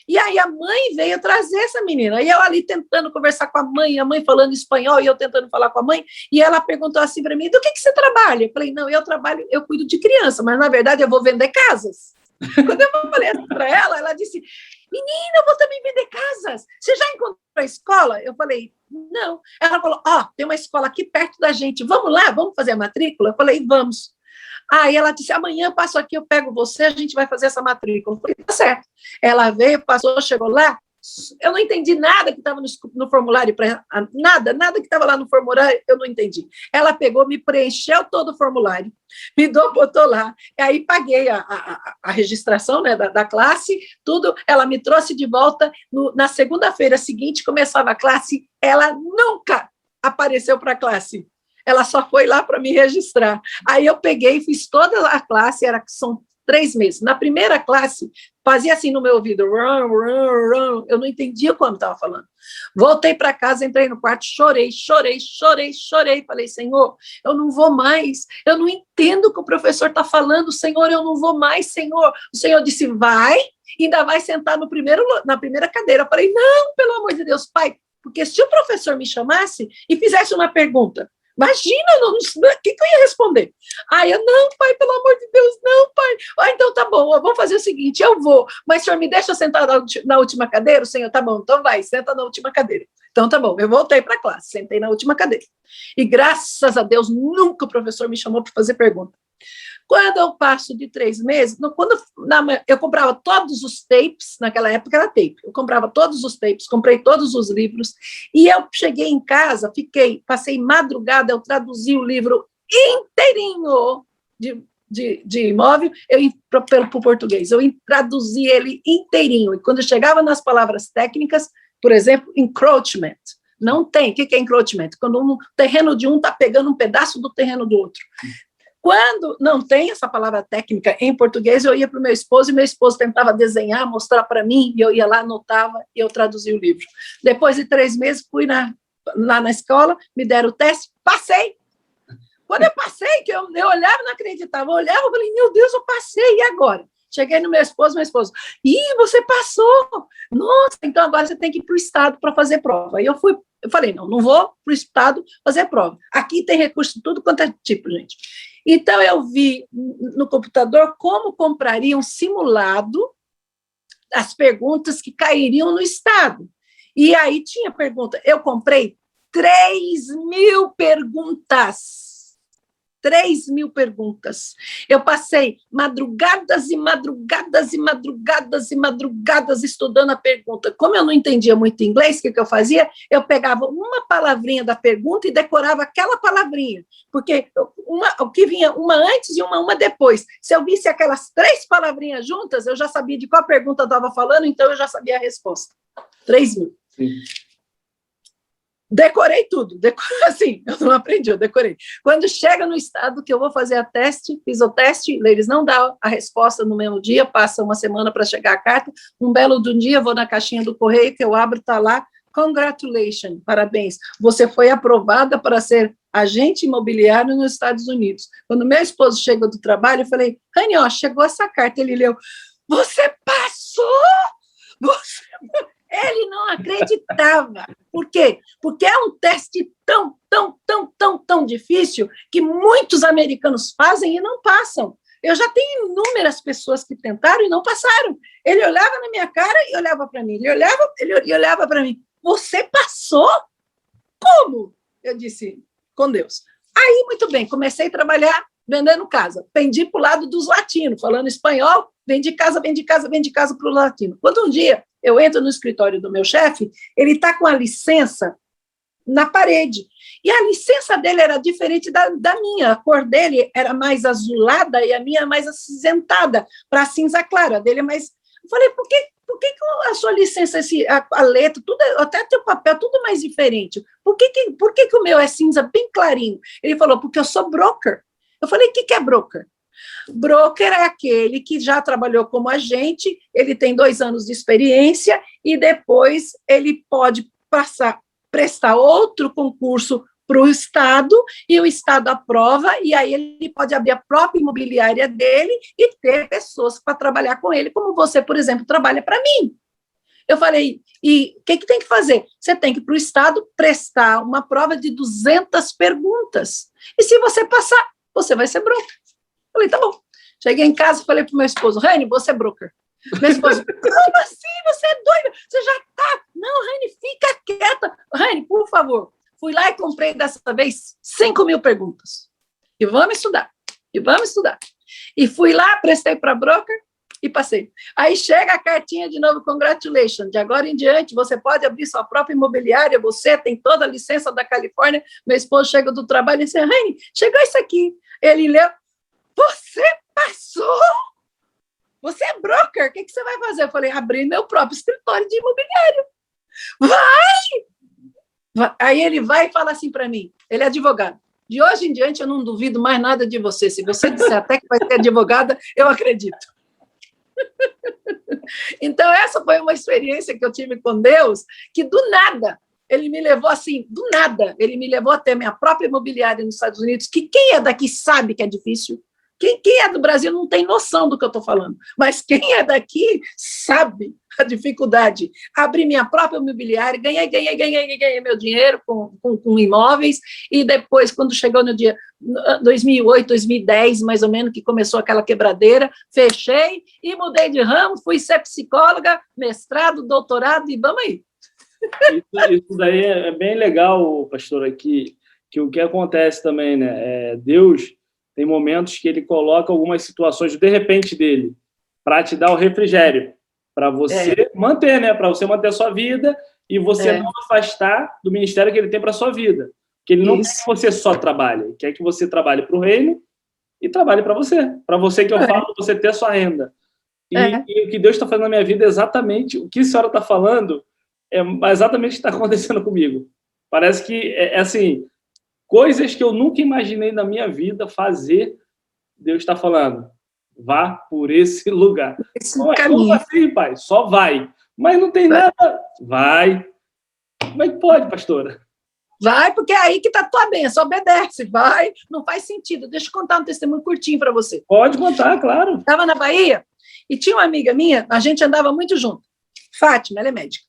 E aí a mãe veio trazer essa menina. E eu ali tentando conversar com a mãe falando espanhol, e eu tentando falar com a mãe, e ela perguntou assim para mim, do que você trabalha? Eu falei, não, eu cuido de criança, mas na verdade eu vou vender casas. Quando eu falei assim para ela, ela disse, menina, eu vou também vender casas. Você já encontrou a escola? Eu falei, não. Ela falou, tem uma escola aqui perto da gente, vamos lá, vamos fazer a matrícula? Eu falei, vamos. Aí ela disse, amanhã eu passo aqui, eu pego você, a gente vai fazer essa matrícula. Eu falei, tá certo. Ela veio, passou, chegou lá, eu não entendi nada que estava no formulário, nada que estava lá no formulário, eu não entendi. Ela pegou, me preencheu todo o formulário, me botou lá, e aí paguei a registração, né, da classe, tudo, ela me trouxe de volta, na segunda-feira seguinte, começava a classe, ela nunca apareceu para a classe. Ela só foi lá para me registrar. Aí eu peguei, fiz toda a classe, são 3 meses. Na primeira classe, fazia assim no meu ouvido, eu não entendia como estava falando. Voltei para casa, entrei no quarto, chorei. Falei, Senhor, eu não vou mais, eu não entendo o que o professor está falando, Senhor, eu não vou mais, Senhor. O Senhor disse, vai, ainda vai sentar na primeira cadeira. Eu falei, não, pelo amor de Deus, pai, porque se o professor me chamasse e fizesse uma pergunta, Imagina, o que eu ia responder? Aí eu, não, pai, pelo amor de Deus, não, pai. Ah, então tá bom, vamos fazer o seguinte, eu vou, mas o senhor me deixa sentar na última cadeira? O senhor, tá bom, então vai, senta na última cadeira. Então tá bom, eu voltei para a classe, sentei na última cadeira. E graças a Deus, nunca o professor me chamou para fazer pergunta. Quando eu passo de 3 meses, eu comprava todos os tapes, naquela época era tape, eu comprava todos os tapes, comprei todos os livros, e eu cheguei em casa, passei madrugada, eu traduzi o livro inteirinho de imóvel para o português, eu traduzi ele inteirinho, e quando eu chegava nas palavras técnicas, por exemplo, encroachment, não tem, o que é encroachment? Quando um terreno de um está pegando um pedaço do terreno do outro. Quando não tem essa palavra técnica em português, eu ia para o meu esposo, e meu esposo tentava desenhar, mostrar para mim, e eu ia lá, anotava, e eu traduzia o livro. Depois de 3 meses, fui lá na escola, me deram o teste, passei. Quando eu passei, que eu olhava e não acreditava, eu olhava e falei, meu Deus, eu passei, e agora? Cheguei no meu esposo, você passou! Nossa, então agora você tem que ir para o estado para fazer prova. Aí eu falei, não vou para o estado fazer prova. Aqui tem recurso de tudo quanto é tipo, gente. Então, eu vi no computador como compraria um simulado das perguntas que cairiam no estado. E aí tinha pergunta. Eu comprei 3.000 perguntas. 3.000 perguntas. Eu passei madrugadas e madrugadas e madrugadas e madrugadas estudando a pergunta. Como eu não entendia muito inglês, o que eu fazia? Eu pegava uma palavrinha da pergunta e decorava aquela palavrinha, porque o que vinha uma antes e uma depois. Se eu visse aquelas 3 palavrinhas juntas, eu já sabia de qual pergunta eu estava falando, então eu já sabia a resposta. 3.000. Sim. Decorei tudo, assim, eu não aprendi, eu decorei. Quando chega no estado que eu vou fazer fiz o teste, eles não dão a resposta no mesmo dia, passa uma semana para chegar a carta, um belo de um dia, vou na caixinha do correio, que eu abro, está lá, congratulations, parabéns, você foi aprovada para ser agente imobiliário nos Estados Unidos. Quando meu esposo chegou do trabalho, eu falei, Rani, ó, chegou essa carta, ele leu, você passou? Ele não acreditava. Por quê? Porque é um teste tão difícil que muitos americanos fazem e não passam. Eu já tenho inúmeras pessoas que tentaram e não passaram. Ele olhava na minha cara e olhava para mim. Ele olhava para mim. Você passou? Como? Eu disse, com Deus. Aí, muito bem, comecei a trabalhar vendendo casa. Pendi para o lado dos latinos, falando espanhol, vendi casa para o latino. Quando um dia eu entro no escritório do meu chefe, ele está com a licença na parede. E a licença dele era diferente da minha. A cor dele era mais azulada e a minha mais acinzentada, para cinza clara. A dele é mais... Eu falei, por que a sua licença, a letra, tudo, até teu papel, tudo mais diferente? Por que o meu é cinza bem clarinho? Ele falou, porque eu sou broker. Eu falei, o que é broker? Broker é aquele que já trabalhou como agente, ele tem 2 anos de experiência e depois ele pode prestar outro concurso para o Estado e o Estado aprova e aí ele pode abrir a própria imobiliária dele e ter pessoas para trabalhar com ele, como você, por exemplo, trabalha para mim. Eu falei, e o que tem que fazer? Você tem que ir para o Estado prestar uma prova de 200 perguntas. E se você passar, você vai ser broker. Falei, tá bom. Cheguei em casa e falei para o meu esposo, Rani, você é broker. Meu esposo, como assim? Você é doida? Você já está... Não, Rani, fica quieta. Rani, por favor. Fui lá e comprei dessa vez 5.000 perguntas. E vamos estudar. E fui lá, prestei para broker e passei. Aí chega a cartinha de novo, congratulations. De agora em diante, você pode abrir sua própria imobiliária, você tem toda a licença da Califórnia. Meu esposo chega do trabalho e disse, Rani, chegou isso aqui. Ele leu, você passou? Você é broker, o que você vai fazer? Eu falei, abrir meu próprio escritório de imobiliário. Vai! Aí ele vai e fala assim para mim, ele é advogado. De hoje em diante, eu não duvido mais nada de você. Se você disser até que vai ser advogada, eu acredito. Então, essa foi uma experiência que eu tive com Deus, que do nada, ele me levou assim, do nada, ele me levou até minha própria imobiliária nos Estados Unidos, que quem é daqui sabe que é difícil. Quem é do Brasil não tem noção do que eu estou falando, mas quem é daqui sabe a dificuldade. Abri minha própria imobiliária, ganhei meu dinheiro com imóveis, e depois, quando chegou no dia 2008, 2010, mais ou menos, que começou aquela quebradeira, fechei e mudei de ramo, fui ser psicóloga, mestrado, doutorado, e vamos aí. Isso daí é bem legal, pastora, que o que acontece também, né? Deus tem momentos que ele coloca algumas situações de repente dele para te dar o refrigério, para você manter, né? Para você manter a sua vida e você não afastar do ministério que ele tem para a sua vida. Porque ele não quer que você só trabalhe, ele quer que você trabalhe para o reino e trabalhe para você. Para você que eu falo, você ter a sua renda. E o que Deus está fazendo na minha vida é exatamente o que a senhora está falando, é exatamente o que está acontecendo comigo. Parece que, assim, coisas que eu nunca imaginei na minha vida fazer, Deus está falando, vá por esse lugar. Como assim, pai? Só vai. Mas não tem nada. Vai. Como é que pode, pastora? Vai, porque é aí que está a tua bênção, obedece, vai. Não faz sentido. Deixa eu contar um testemunho curtinho para você. Pode contar, claro. Estava na Bahia e tinha uma amiga minha, a gente andava muito junto. Fátima, ela é médica.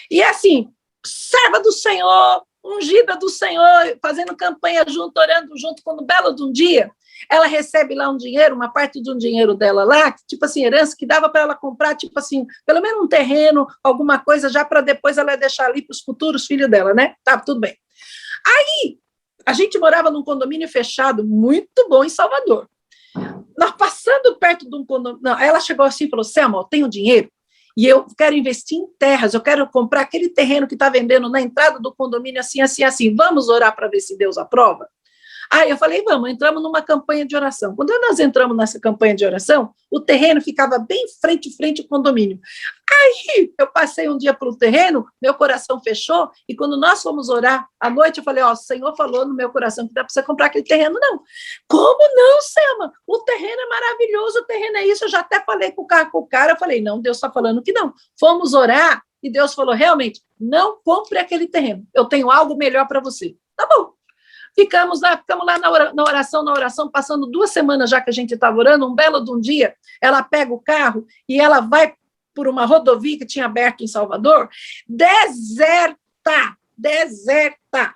E assim, serva do Senhor, ungida do Senhor, fazendo campanha junto, orando junto, quando belo de um dia, ela recebe lá um dinheiro, uma parte de um dinheiro dela lá, tipo assim, herança, que dava para ela comprar, tipo assim, pelo menos um terreno, alguma coisa, já para depois ela deixar ali para os futuros filhos dela, né? Tá, tudo bem. Aí, a gente morava num condomínio fechado, muito bom em Salvador. Nós passando perto de um condomínio, não, ela chegou assim e falou, Selma, eu tenho dinheiro, e eu quero investir em terras, eu quero comprar aquele terreno que está vendendo na entrada do condomínio, assim, assim, assim, vamos orar para ver se Deus aprova? Aí eu falei, vamos, entramos numa campanha de oração. Quando nós entramos nessa campanha de oração, o terreno ficava bem frente ao condomínio. Aí eu passei um dia pelo terreno, meu coração fechou, e quando nós fomos orar à noite, eu falei, ó, o Senhor falou no meu coração que dá para você comprar aquele terreno, não. Como não, Selma? O terreno é maravilhoso, o terreno é isso, eu já até falei com o cara, eu falei, não, Deus está falando que não. Fomos orar, e Deus falou, realmente, não compre aquele terreno, eu tenho algo melhor para você. Tá bom. Ficamos lá na oração, passando 2 semanas já que a gente estava orando, um belo de um dia, ela pega o carro e ela vai por uma rodovia que tinha aberto em Salvador, deserta.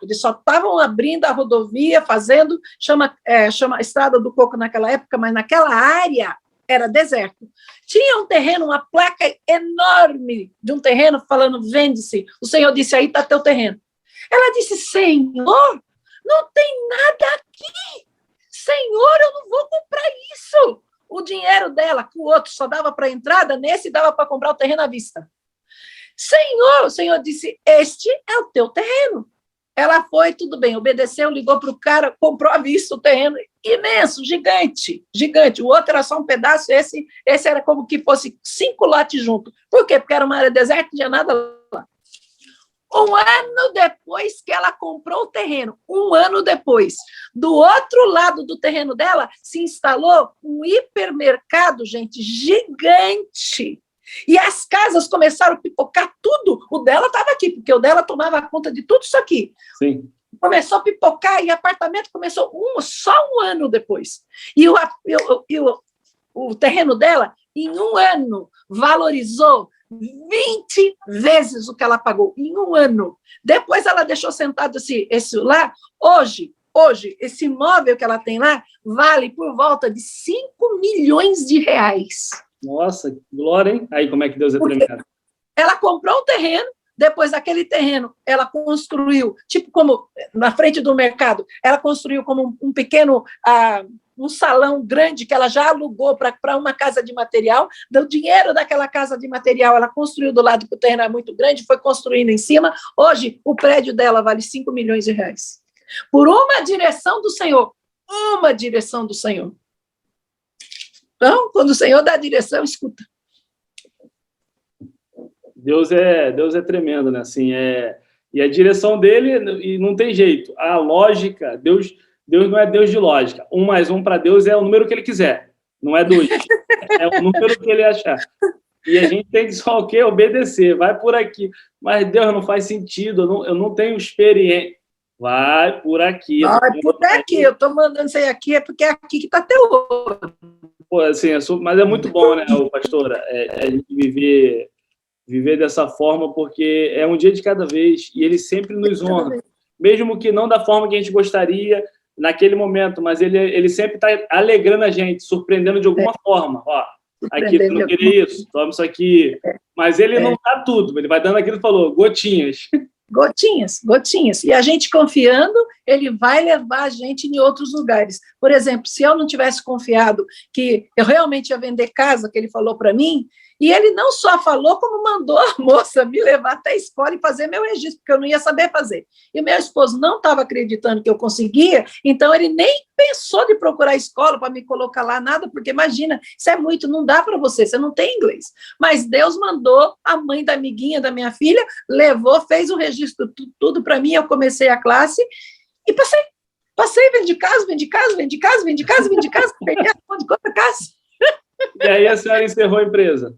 Eles só estavam abrindo a rodovia, chama Estrada do Coco naquela época, mas naquela área era deserto. Tinha um terreno, uma placa enorme de um terreno falando, vende-se. O Senhor disse, aí está teu terreno. Ela disse, Senhor, não tem nada aqui. Senhor, eu não vou comprar isso. O dinheiro dela, que o outro só dava para entrada, nesse dava para comprar o terreno à vista. Senhor, o Senhor disse, este é o teu terreno. Ela foi, tudo bem, obedeceu, ligou para o cara, comprou à vista o terreno imenso, gigante. O outro era só um pedaço, esse era como que fosse 5 lotes juntos. Por quê? Porque era uma área deserta, não tinha nada lá. 1 ano depois que ela comprou o terreno, 1 ano depois, do outro lado do terreno dela, se instalou um hipermercado, gente, gigante. E as casas começaram a pipocar tudo. O dela estava aqui, porque o dela tomava conta de tudo isso aqui. Sim. Começou a pipocar e apartamento começou só 1 ano depois. E o terreno dela, em 1 ano, valorizou 20 vezes o que ela pagou, em 1 ano. Depois ela deixou sentado esse lá. Hoje, esse imóvel que ela tem lá vale por volta de 5 milhões de reais. Nossa, glória, hein? Aí como é que Deus é tremendo. Ela comprou um terreno, depois daquele terreno, ela construiu, tipo como na frente do mercado, ela construiu como um pequeno... um salão grande que ela já alugou para uma casa de material, do dinheiro daquela casa de material, ela construiu do lado, que o terreno é muito grande, foi construindo em cima. Hoje, o prédio dela vale 5 milhões de reais. Por uma direção do Senhor. Uma direção do Senhor. Então, quando o Senhor dá a direção, escuta. Deus é tremendo, né? Assim, e a direção dele, e não tem jeito. A lógica, Deus não é Deus de lógica. 1 mais 1 para Deus é o número que ele quiser. Não é 2. É o número que ele achar. E a gente tem que só o quê? Obedecer. Vai por aqui. Mas Deus não faz sentido. Eu não tenho experiência. Vai por aqui. Vai por aqui. Eu estou mandando isso aí aqui, é porque é aqui que está teu ouro. Pô, assim, mas é muito bom, né, pastora? A gente viver viver dessa forma, porque é um dia de cada vez e ele sempre nos honra, mesmo que não da forma que a gente gostaria naquele momento, mas ele sempre está alegrando a gente, surpreendendo de alguma forma. Ó, aqui, tu não queria isso, toma isso aqui. Mas ele não dá tudo, ele vai dando aquilo que falou, gotinhas. Gotinhas, gotinhas. E a gente confiando, ele vai levar a gente em outros lugares. Por exemplo, se eu não tivesse confiado que eu realmente ia vender casa, que ele falou para mim, e ele não só falou, como mandou a moça me levar até a escola e fazer meu registro, porque eu não ia saber fazer. E o meu esposo não estava acreditando que eu conseguia, então ele nem pensou de procurar a escola para me colocar lá, nada, porque imagina, isso é muito, não dá para você não tem inglês. Mas Deus mandou a mãe da amiguinha da minha filha, levou, fez o registro, tudo para mim, eu comecei a classe e passei. Passei, vendi casa, vendi casa, vendi casa, vendi casa, vendi casa, vendi casa. E aí a senhora encerrou a empresa?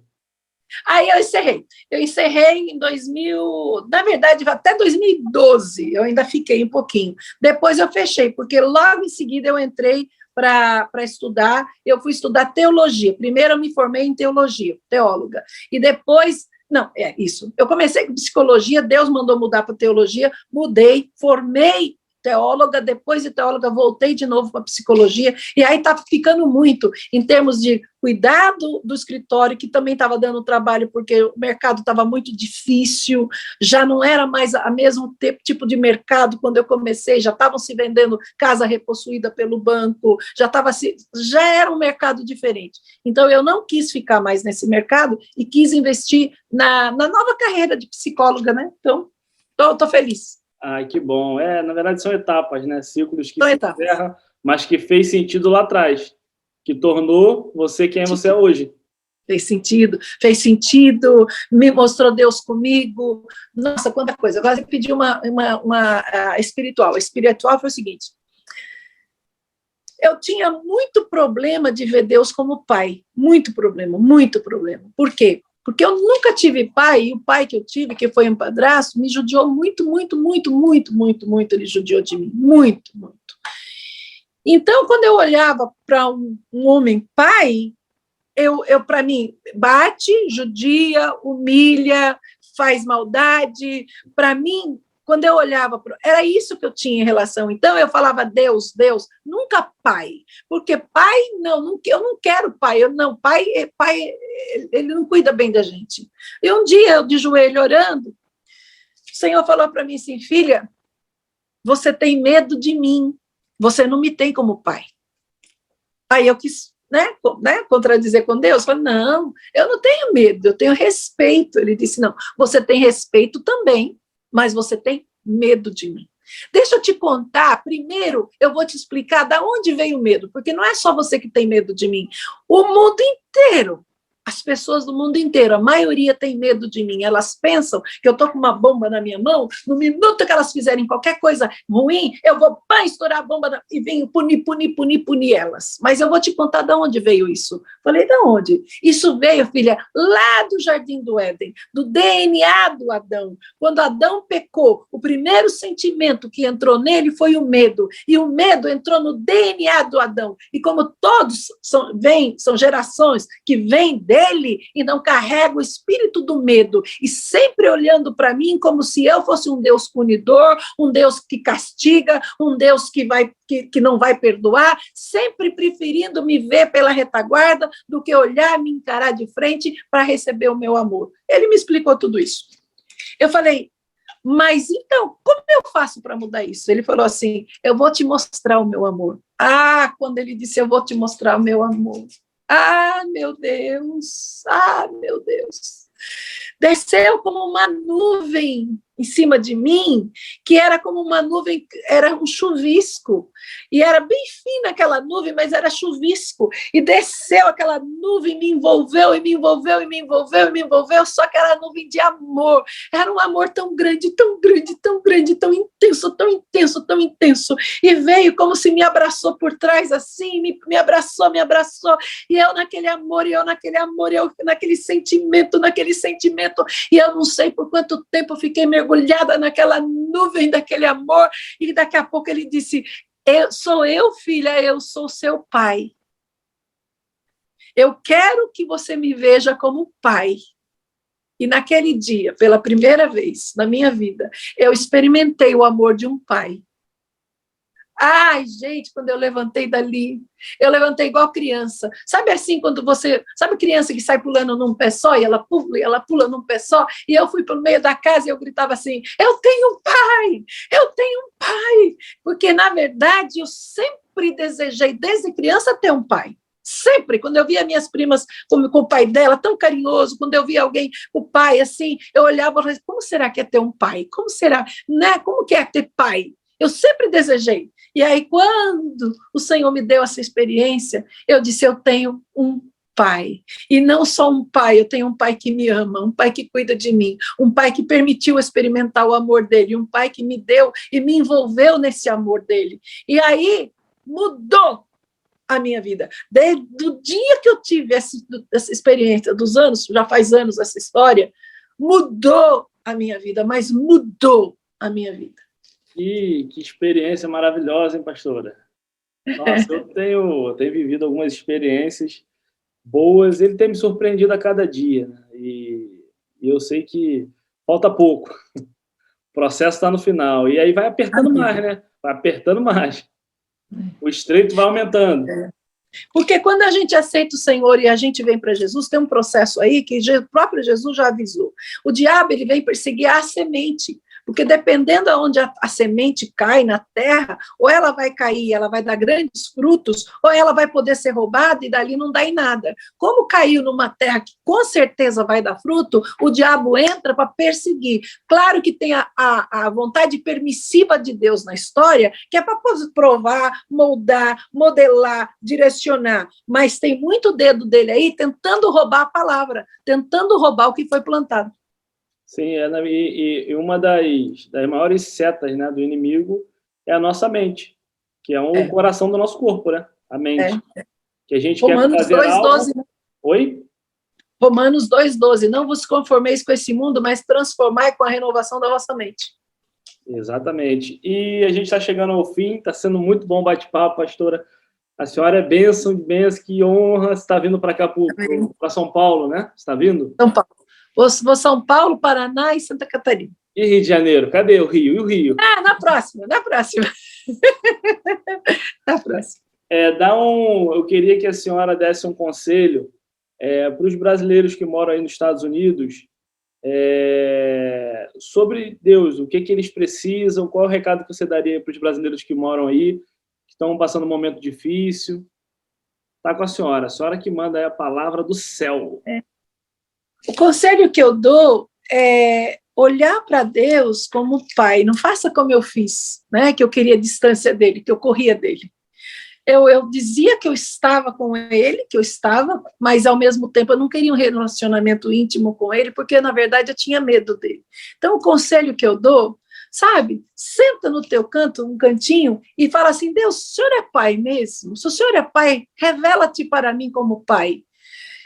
Aí eu encerrei em 2000, na verdade, até 2012, eu ainda fiquei um pouquinho. Depois eu fechei, porque logo em seguida eu entrei para estudar, eu fui estudar teologia. Primeiro eu me formei em teologia, teóloga, e depois, não, é isso, eu comecei com psicologia, Deus mandou mudar para teologia, mudei, formei teóloga, depois de teóloga voltei de novo para psicologia, e aí está ficando muito, em termos de cuidado do escritório, que também estava dando trabalho, porque o mercado estava muito difícil, já não era mais a mesmo tipo de mercado, quando eu comecei, já estavam se vendendo casa repossuída pelo banco, já era um mercado diferente. Então, eu não quis ficar mais nesse mercado, e quis investir na nova carreira de psicóloga, né? Então, estou feliz. Ai, que bom. Na verdade, são etapas, né? Ciclos que se encerram, mas que fez sentido lá atrás, que tornou você quem você é hoje. Fez sentido, me mostrou Deus comigo. Nossa, quanta coisa. Agora eu pedi uma espiritual. A espiritual foi o seguinte: eu tinha muito problema de ver Deus como pai. Muito problema, muito problema. Por quê? Porque eu nunca tive pai, e o pai que eu tive, que foi um padrasto, me judiou muito, ele judiou de mim, muito. Então, quando eu olhava para um homem pai, eu para mim, bate, judia, humilha, faz maldade, para mim, quando eu olhava, era isso que eu tinha em relação. Então, eu falava Deus, nunca pai, porque pai, eu não quero pai, pai, ele não cuida bem da gente. E um dia, eu de joelho orando, o Senhor falou para mim assim: filha, você tem medo de mim, você não me tem como pai. Aí eu quis, contradizer com Deus, falei: não, eu não tenho medo, eu tenho respeito. Ele disse: não, você tem respeito também, mas você tem medo de mim. Deixa eu te contar, primeiro eu vou te explicar de onde veio o medo, porque não é só você que tem medo de mim, o mundo inteiro, as pessoas do mundo inteiro, a maioria tem medo de mim, elas pensam que eu estou com uma bomba na minha mão, no minuto que elas fizerem qualquer coisa ruim, eu vou estourar a bomba e venho punir elas. Mas eu vou te contar de onde veio isso. Falei: de onde? Isso veio, filha, lá do Jardim do Éden, do DNA do Adão. Quando Adão pecou, o primeiro sentimento que entrou nele foi o medo, e o medo entrou no DNA do Adão. E como todos são gerações que vêm dele e não carrega o espírito do medo, e sempre olhando para mim como se eu fosse um Deus punidor, um Deus que castiga, um Deus que não vai perdoar, sempre preferindo me ver pela retaguarda do que olhar, me encarar de frente para receber o meu amor. Ele me explicou tudo isso. Eu falei: mas então, como eu faço para mudar isso? Ele falou assim: eu vou te mostrar o meu amor. Quando ele disse: eu vou te mostrar o meu amor, meu Deus, meu Deus. Desceu como uma nuvem em cima de mim, que era como uma nuvem, era um chuvisco, e era bem fina aquela nuvem, mas era chuvisco, e desceu aquela nuvem, me envolveu, só que era nuvem de amor, era um amor tão grande, tão intenso, e veio como se me abraçou por trás, assim, me abraçou, e eu naquele amor, eu naquele sentimento, e eu não sei por quanto tempo eu fiquei mergulhada naquela nuvem daquele amor, e daqui a pouco ele disse: sou eu, filha, eu sou seu pai. Eu quero que você me veja como pai. E naquele dia, pela primeira vez na minha vida, eu experimentei o amor de um pai. Ai, gente, quando eu levantei dali, eu levantei igual criança. Sabe assim, quando você... Sabe criança que sai pulando num pé só, e ela pula num pé só, e eu fui para o meio da casa e eu gritava assim, eu tenho um pai, eu tenho um pai. Porque, na verdade, eu sempre desejei, desde criança, ter um pai. Sempre, quando eu via minhas primas com o pai dela, tão carinhoso, quando eu via alguém com o pai, assim, eu olhava e falava, como será que é ter um pai? Como será, né? Como que é ter pai? Eu sempre desejei. E aí, quando o Senhor me deu essa experiência, eu disse, eu tenho um pai. E não só um pai, eu tenho um pai que me ama, um pai que cuida de mim, um pai que permitiu experimentar o amor dele, um pai que me deu e me envolveu nesse amor dele. E aí, mudou a minha vida. Desde o dia que eu tive essa experiência, dos anos, já faz anos essa história, mudou a minha vida, mas mudou a minha vida. Que experiência maravilhosa, hein, pastora? Nossa, eu tenho vivido algumas experiências boas, ele tem me surpreendido a cada dia, né? E eu sei que falta pouco, o processo está no final, e aí vai apertando mais, né? Vai apertando mais, o estreito vai aumentando. Porque quando a gente aceita o Senhor e a gente vem para Jesus, tem um processo aí que o próprio Jesus já avisou. O diabo, ele vem perseguir a semente, porque dependendo de onde a semente cai na terra, ou ela vai cair, ela vai dar grandes frutos, ou ela vai poder ser roubada e dali não dá em nada. Como caiu numa terra que com certeza vai dar fruto, o diabo entra para perseguir. Claro que tem a vontade permissiva de Deus na história, que é para provar, moldar, modelar, direcionar, mas tem muito dedo dele aí tentando roubar a palavra, tentando roubar o que foi plantado. Sim, e uma das maiores setas, né, do inimigo é a nossa mente, que é o coração do nosso corpo, né? A mente. Que a gente Romanos quer fazer 2:12. algo... Oi? Romanos 2:12. Não vos conformeis com esse mundo, mas transformai com a renovação da vossa mente. Exatamente. E a gente está chegando ao fim, está sendo muito bom bate-papo, pastora. A senhora é bênção de bênção, que honra. Você está vindo para cá, para São Paulo, né? Você está vindo? São Paulo. Vou São Paulo, Paraná e Santa Catarina. E Rio de Janeiro? Cadê o Rio? E o Rio? Na próxima. Na próxima. Eu queria que a senhora desse um conselho para os brasileiros que moram aí nos Estados Unidos sobre Deus, o que eles precisam, qual é o recado que você daria para os brasileiros que moram aí, que estão passando um momento difícil. Está com a senhora que manda aí a palavra do céu. O conselho que eu dou é olhar para Deus como pai. Não faça como eu fiz, né? Que eu queria distância dele, que eu corria dele. Eu dizia que eu estava com ele, mas ao mesmo tempo eu não queria um relacionamento íntimo com ele, porque na verdade eu tinha medo dele. Então o conselho que eu dou, sabe, senta no teu canto, um cantinho, e fala assim, Deus, o Senhor é pai mesmo? Se o Senhor é pai, revela-te para mim como pai.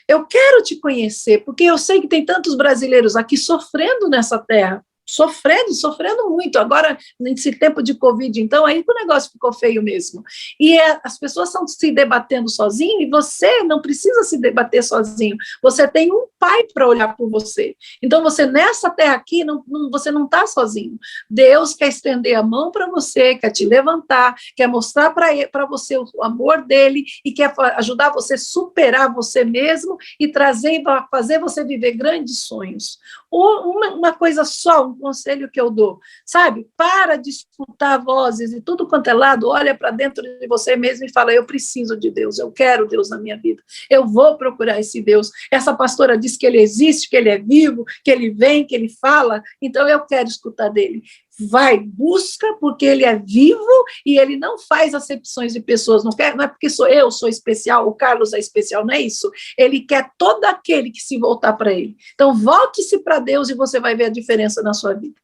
Eu quero te conhecer, porque eu sei que tem tantos brasileiros aqui sofrendo nessa terra, sofrendo muito. Agora, nesse tempo de Covid, então, aí o negócio ficou feio mesmo. E as pessoas estão se debatendo sozinho, e você não precisa se debater sozinho. Você tem um pai para olhar por você. Então, você, nessa terra aqui, você não está sozinho. Deus quer estender a mão para você, quer te levantar, quer mostrar para você o amor dele, e quer ajudar você a superar você mesmo, e fazer você viver grandes sonhos. Uma coisa só, um conselho que eu dou, sabe? Para de escutar vozes de tudo quanto é lado, olha para dentro de você mesmo e fala, eu preciso de Deus, eu quero Deus na minha vida, eu vou procurar esse Deus. Essa pastora diz que ele existe, que ele é vivo, que ele vem, que ele fala, então eu quero escutar dele. Vai, busca, porque ele é vivo e ele não faz acepções de pessoas, não é porque eu sou especial, o Carlos é especial, não é isso. Ele quer todo aquele que se voltar para ele. Então, volte-se para Deus e você vai ver a diferença na sua vida.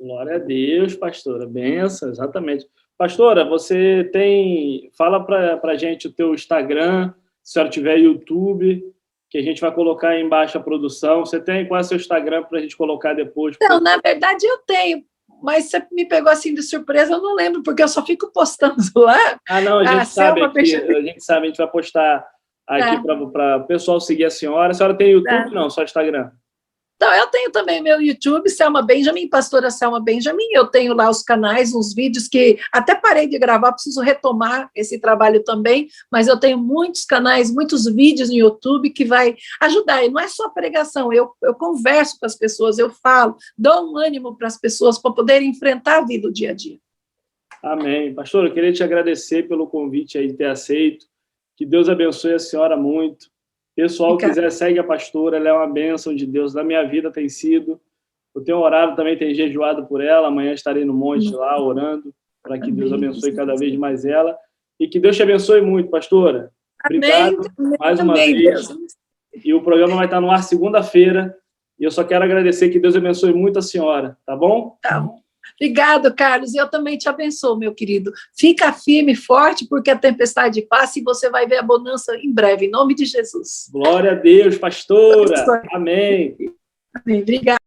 Glória a Deus, pastora, benção, exatamente. Pastora, fala para a gente o teu Instagram, se a senhora tiver YouTube, que a gente vai colocar aí embaixo a produção. Você tem? Qual é o seu Instagram para a gente colocar depois? Não, na verdade eu tenho, mas você me pegou assim de surpresa, eu não lembro, porque eu só fico postando lá. Não, a gente sabe, a gente vai postar aqui para o pessoal seguir a senhora. A senhora tem YouTube? Não, só Instagram. Então, eu tenho também meu YouTube, Selma Benjamin, pastora Selma Benjamin, eu tenho lá os canais, uns vídeos que até parei de gravar, preciso retomar esse trabalho também, mas eu tenho muitos canais, muitos vídeos no YouTube que vai ajudar, e não é só pregação, eu converso com as pessoas, eu falo, dou um ânimo para as pessoas para poderem enfrentar a vida do dia a dia. Amém. Pastor, eu queria te agradecer pelo convite aí de ter aceito, que Deus abençoe a senhora muito. Pessoal, quiser, segue a pastora, ela é uma bênção de Deus. Na minha vida tem sido. Eu tenho orado também, tenho jejuado por ela. Amanhã estarei no monte lá, orando, para que Deus abençoe cada vez mais ela. E que Deus te abençoe muito, pastora. Obrigado mais uma vez. E o programa vai estar no ar segunda-feira. E eu só quero agradecer, que Deus abençoe muito a senhora, tá bom? Tá bom. Obrigado, Carlos, e eu também te abençoo, meu querido. Fica firme e forte, porque a tempestade passa e você vai ver a bonança em breve, em nome de Jesus. Glória a Deus, pastora. Amém. Amém. Obrigada.